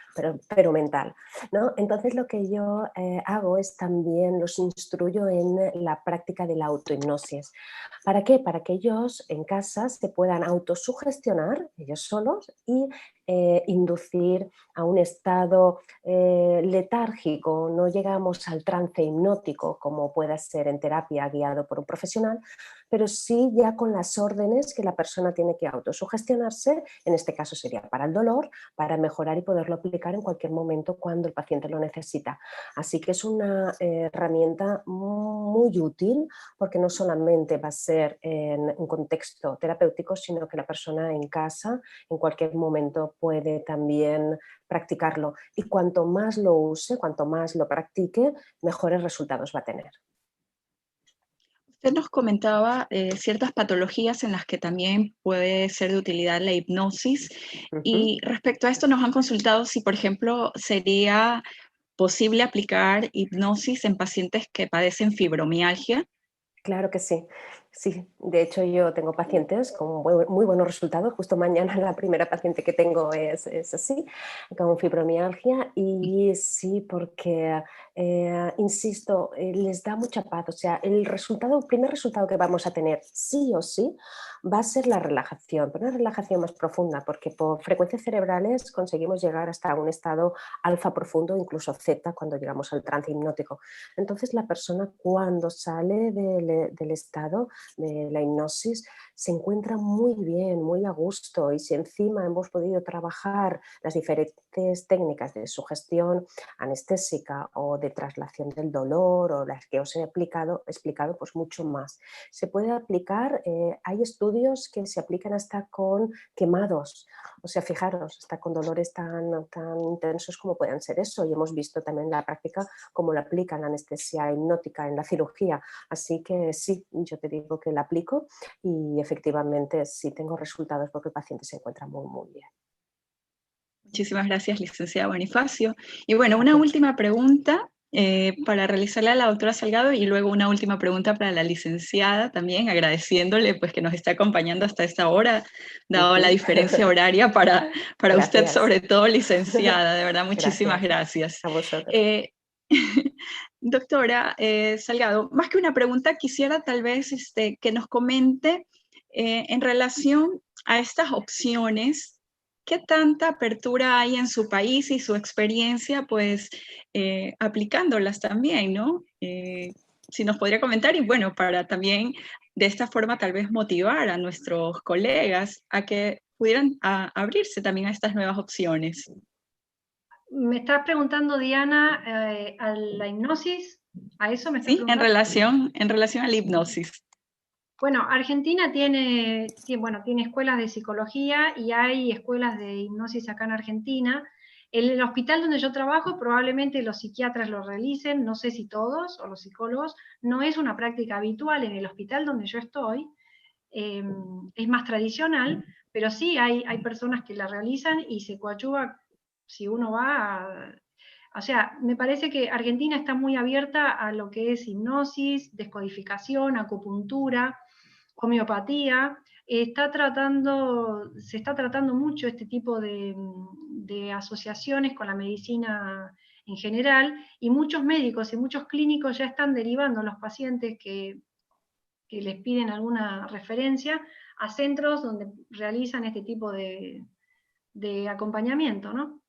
pero mental, ¿no? Entonces lo que yo hago es también los instruyo en la práctica de la autohipnosis. ¿Para qué? Para que ellos en casa se puedan autosugestionar ellos solos y inducir a un estado letárgico, no llegamos al trance hipnótico como pueda ser en terapia guiado por un profesional, pero sí ya con las órdenes que la persona tiene que autosugestionarse, en este caso sería para el dolor, para mejorar y poderlo aplicar en cualquier momento cuando el paciente lo necesita. Así que es una herramienta muy útil porque no solamente va a ser en un contexto terapéutico, sino que la persona en casa en cualquier momento puede también practicarlo. Y cuanto más lo use, cuanto más lo practique, mejores resultados va a tener. Usted nos comentaba ciertas patologías en las que también puede ser de utilidad la hipnosis y respecto a esto nos han consultado si, por ejemplo, sería posible aplicar hipnosis en pacientes que padecen fibromialgia. Claro que sí. Sí, de hecho yo tengo pacientes con muy buenos resultados. Justo mañana la primera paciente que tengo es así, con fibromialgia, y sí, porque, insisto, les da mucha paz. O sea, el primer resultado que vamos a tener sí o sí va a ser la relajación, pero una relajación más profunda, porque por frecuencias cerebrales conseguimos llegar hasta un estado alfa profundo, incluso zeta, cuando llegamos al trance hipnótico. Entonces la persona, cuando sale del estado de la hipnosis, se encuentra muy bien, muy a gusto, y si encima hemos podido trabajar las diferentes técnicas de sugestión anestésica o de traslación del dolor, o las que os he explicado, pues mucho más. Se puede aplicar, hay estudios que se aplican hasta con quemados, o sea, fijaros, hasta con dolores tan intensos como puedan ser eso, y hemos visto también en la práctica cómo lo aplican la anestesia hipnótica en la cirugía. Así que sí, yo te digo que la aplico y efectivamente sí tengo resultados porque el paciente se encuentra muy, muy bien. Muchísimas gracias, licenciada Bonifacio. Y bueno, una última pregunta para realizarle a la doctora Salgado, y luego una última pregunta para la licenciada también, agradeciéndole pues que nos está acompañando hasta esta hora, dado la diferencia horaria para usted, sobre todo, licenciada. De verdad, muchísimas gracias. A vosotros. Doctora Salgado, más que una pregunta, quisiera tal vez que nos comente en relación a estas opciones. ¿Qué tanta apertura hay en su país y su experiencia, pues, aplicándolas también, ¿no? Si nos podría comentar, y bueno, para también de esta forma tal vez motivar a nuestros colegas a que pudieran abrirse también a estas nuevas opciones. Me estás preguntando, Diana, a la hipnosis, ¿a eso me estás preguntando? En relación a la hipnosis. Bueno, Argentina tiene escuelas de psicología y hay escuelas de hipnosis acá en Argentina. En el hospital donde yo trabajo, probablemente los psiquiatras lo realicen, no sé si todos, o los psicólogos. No es una práctica habitual en el hospital donde yo estoy, es más tradicional, pero sí hay personas que la realizan y se coadyuva si uno va o sea, me parece que Argentina está muy abierta a lo que es hipnosis, descodificación, acupuntura, homeopatía. Se está tratando mucho este tipo de asociaciones con la medicina en general, y muchos médicos y muchos clínicos ya están derivando a los pacientes que les piden alguna referencia a centros donde realizan este tipo de acompañamiento, ¿no?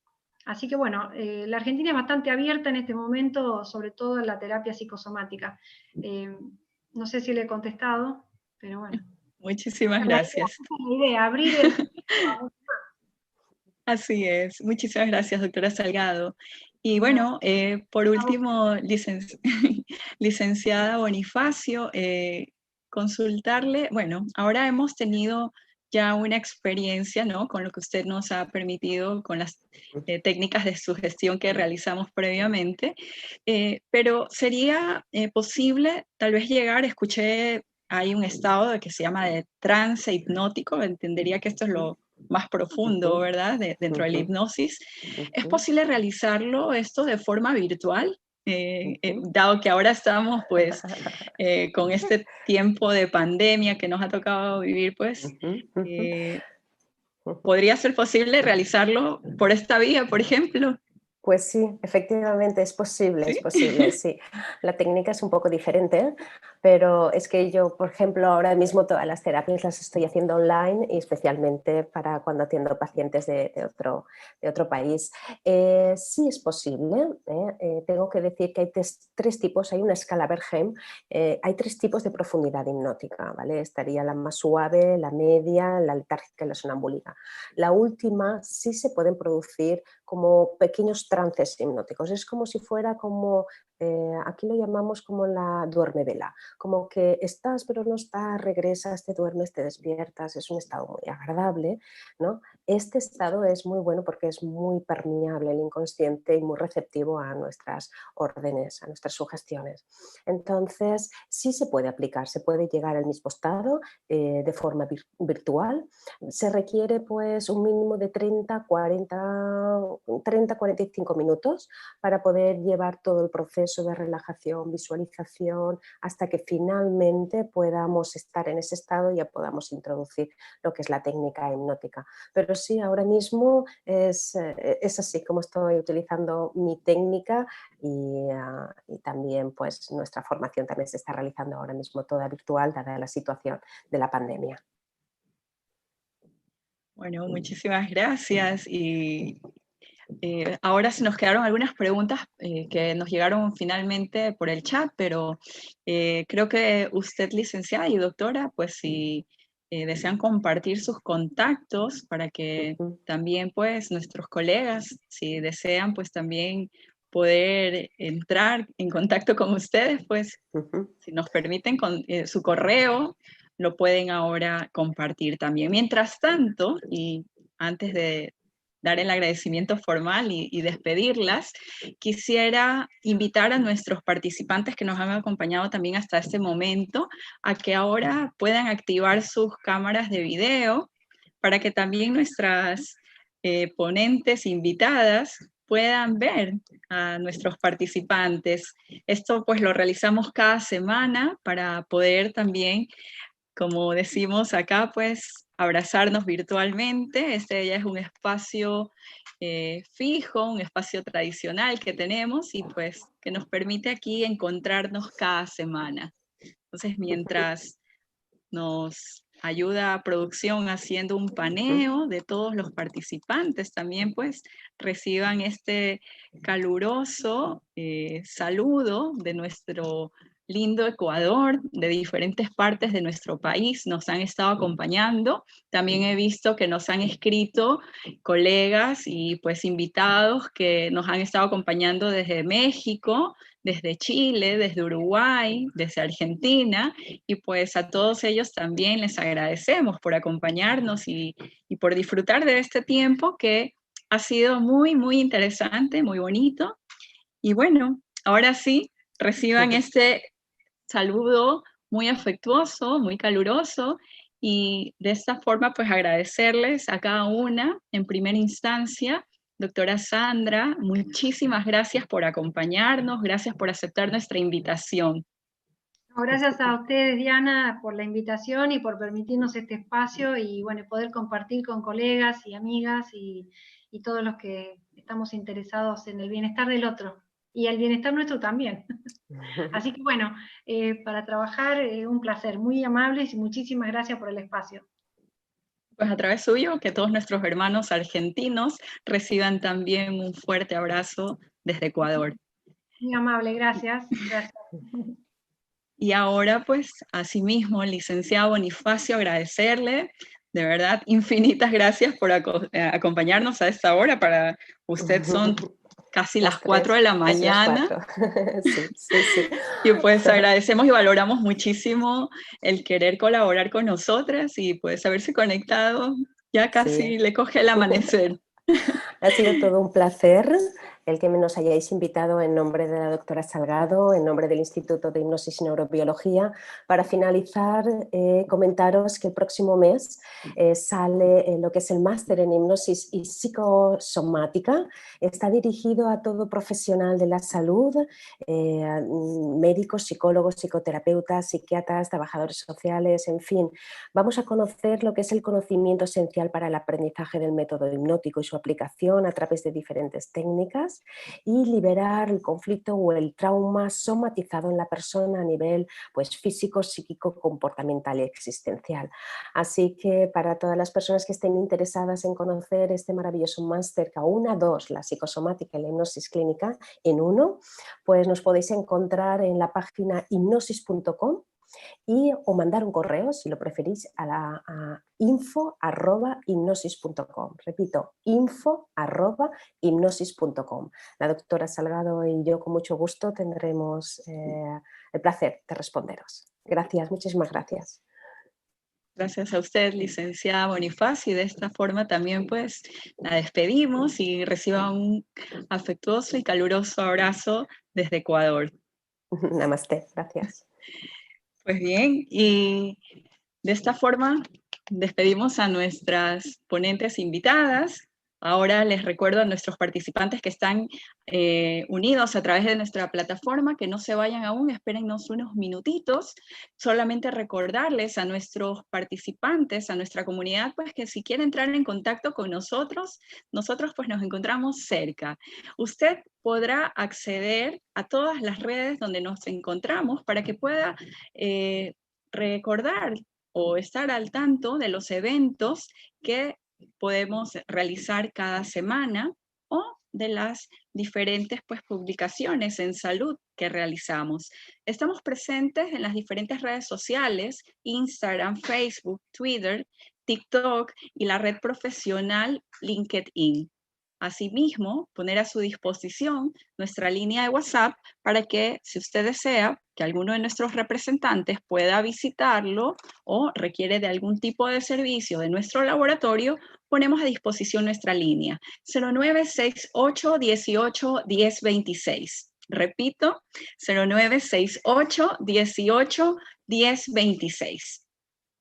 Así que bueno, la Argentina es bastante abierta en este momento, sobre todo en la terapia psicosomática. No sé si le he contestado, pero bueno. Muchísimas gracias. Esa es la idea, abrir el... Así es. Muchísimas gracias, doctora Salgado. Y bueno, por último, licenciada Bonifacio, consultarle, bueno, ahora hemos tenido ya una experiencia, ¿no?, con lo que usted nos ha permitido, con las técnicas de sugestión que realizamos previamente, pero sería posible tal vez llegar, escuché, hay un estado que se llama de trance hipnótico, entendería que esto es lo más profundo, ¿verdad?, dentro de la hipnosis. ¿Es posible realizarlo esto de forma virtual? Dado que ahora estamos pues con este tiempo de pandemia que nos ha tocado vivir, pues ¿podría ser posible realizarlo por esta vía, por ejemplo? Pues sí, efectivamente es posible, ¿Sí? es posible, sí. La técnica es un poco diferente, pero es que yo, por ejemplo, ahora mismo todas las terapias las estoy haciendo online, y especialmente para cuando atiendo pacientes de otro país. Sí es posible, tengo que decir que hay tres tipos, hay una escala Berghem, hay tres tipos de profundidad hipnótica, ¿vale? Estaría la más suave, la media, la letárgica y la sonambúlica. La última sí se pueden producir como pequeños trances hipnóticos, es como si fuera como, aquí lo llamamos como la duerme-vela, como que estás pero no estás, regresas, te duermes, te despiertas, es un estado muy agradable, ¿no? Este estado es muy bueno porque es muy permeable el inconsciente y muy receptivo a nuestras órdenes, a nuestras sugestiones. Entonces sí se puede aplicar, se puede llegar al mismo estado de forma virtual. Se requiere pues un mínimo de 30-45 45 minutos para poder llevar todo el proceso de relajación, visualización, hasta que finalmente podamos estar en ese estado y ya podamos introducir lo que es la técnica hipnótica. Pero sí, ahora mismo es así como estoy utilizando mi técnica y también pues nuestra formación también se está realizando ahora mismo toda virtual dada la situación de la pandemia. Bueno, muchísimas gracias. Y ahora se nos quedaron algunas preguntas que nos llegaron finalmente por el chat, pero creo que usted, licenciada y doctora, pues si desean compartir sus contactos para que también pues nuestros colegas, si desean pues también poder entrar en contacto con ustedes, pues si nos permiten con su correo, lo pueden ahora compartir también. Mientras tanto, y antes de dar el agradecimiento formal y despedirlas, quisiera invitar a nuestros participantes que nos han acompañado también hasta este momento a que ahora puedan activar sus cámaras de video para que también nuestras ponentes invitadas puedan ver a nuestros participantes. Esto pues lo realizamos cada semana para poder también, como decimos acá, pues abrazarnos virtualmente. Este ya es un espacio fijo, un espacio tradicional que tenemos y pues que nos permite aquí encontrarnos cada semana. Entonces, mientras nos ayuda a producción haciendo un paneo de todos los participantes, también pues reciban este caluroso saludo de nuestro lindo Ecuador, de diferentes partes de nuestro país nos han estado acompañando. También he visto que nos han escrito colegas y pues invitados que nos han estado acompañando desde México, desde Chile, desde Uruguay, desde Argentina, y pues a todos ellos también les agradecemos por acompañarnos y por disfrutar de este tiempo que ha sido muy, muy interesante, muy bonito. Y bueno, ahora sí, reciban este saludo muy afectuoso, muy caluroso, y de esta forma pues agradecerles a cada una en primera instancia. Doctora Sandra, muchísimas gracias por acompañarnos, gracias por aceptar nuestra invitación. Gracias a ustedes, Diana, por la invitación y por permitirnos este espacio y bueno, poder compartir con colegas y amigas y todos los que estamos interesados en el bienestar del otro y el bienestar nuestro también. Así que bueno, para trabajar un placer, muy amables y muchísimas gracias por el espacio. Pues a través suyo, que todos nuestros hermanos argentinos reciban también un fuerte abrazo desde Ecuador. Muy amable, gracias. Gracias. Y ahora, pues, asimismo, licenciado Bonifacio, agradecerle, de verdad, infinitas gracias por acompañarnos a esta hora. Para usted son casi las 4 de la mañana. Sí, sí, sí. Y pues agradecemos y valoramos muchísimo el querer colaborar con nosotras y pues haberse conectado. Ya casi Sí. le coge el amanecer. Ha sido todo un placer el que nos hayáis invitado en nombre de la doctora Salgado, en nombre del Instituto de Hipnosis y Neurobiología. Para finalizar, comentaros que el próximo mes sale lo que es el máster en hipnosis y psicosomática. Está dirigido a todo profesional de la salud, médicos, psicólogos, psicoterapeutas, psiquiatras, trabajadores sociales, en fin. Vamos a conocer lo que es el conocimiento esencial para el aprendizaje del método hipnótico y su aplicación a través de diferentes técnicas y liberar el conflicto o el trauma somatizado en la persona a nivel pues, físico, psíquico, comportamental y existencial. Así que para todas las personas que estén interesadas en conocer este maravilloso máster KA1-2, la psicosomática y la hipnosis clínica en uno, pues nos podéis encontrar en la página hipnosis.com o mandar un correo, si lo preferís, a info@hipnosis.com. Repito, info@hipnosis.com. La doctora Salgado y yo con mucho gusto tendremos el placer de responderos. Gracias, muchísimas gracias. Gracias a usted, licenciada Bonifacio, y de esta forma también pues la despedimos y reciba un afectuoso y caluroso abrazo desde Ecuador. Namaste, gracias. Pues bien, y de esta forma despedimos a nuestras ponentes invitadas Ahora les recuerdo a nuestros participantes que están unidos a través de nuestra plataforma que no se vayan aún, espérennos unos minutitos. Solamente recordarles a nuestros participantes, a nuestra comunidad, pues que si quieren entrar en contacto con nosotros pues nos encontramos cerca. Usted podrá acceder a todas las redes donde nos encontramos para que pueda recordar o estar al tanto de los eventos que podemos realizar cada semana o de las diferentes pues, publicaciones en salud que realizamos. Estamos presentes en las diferentes redes sociales, Instagram, Facebook, Twitter, TikTok y la red profesional LinkedIn. Asimismo, poner a su disposición nuestra línea de WhatsApp para que, si usted desea que alguno de nuestros representantes pueda visitarlo o requiere de algún tipo de servicio de nuestro laboratorio, ponemos a disposición nuestra línea 0968 18 10 26. Repito, 0968 18 10 26.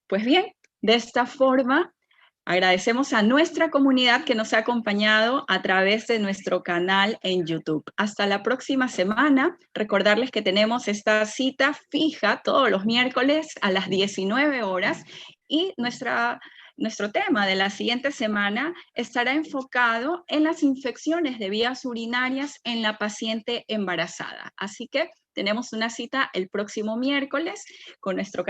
Pues bien, de esta forma, agradecemos a nuestra comunidad que nos ha acompañado a través de nuestro canal en YouTube. Hasta la próxima semana. Recordarles que tenemos esta cita fija todos los miércoles a las 19 horas y nuestro tema de la siguiente semana estará enfocado en las infecciones de vías urinarias en la paciente embarazada. Así que tenemos una cita el próximo miércoles con nuestro canal.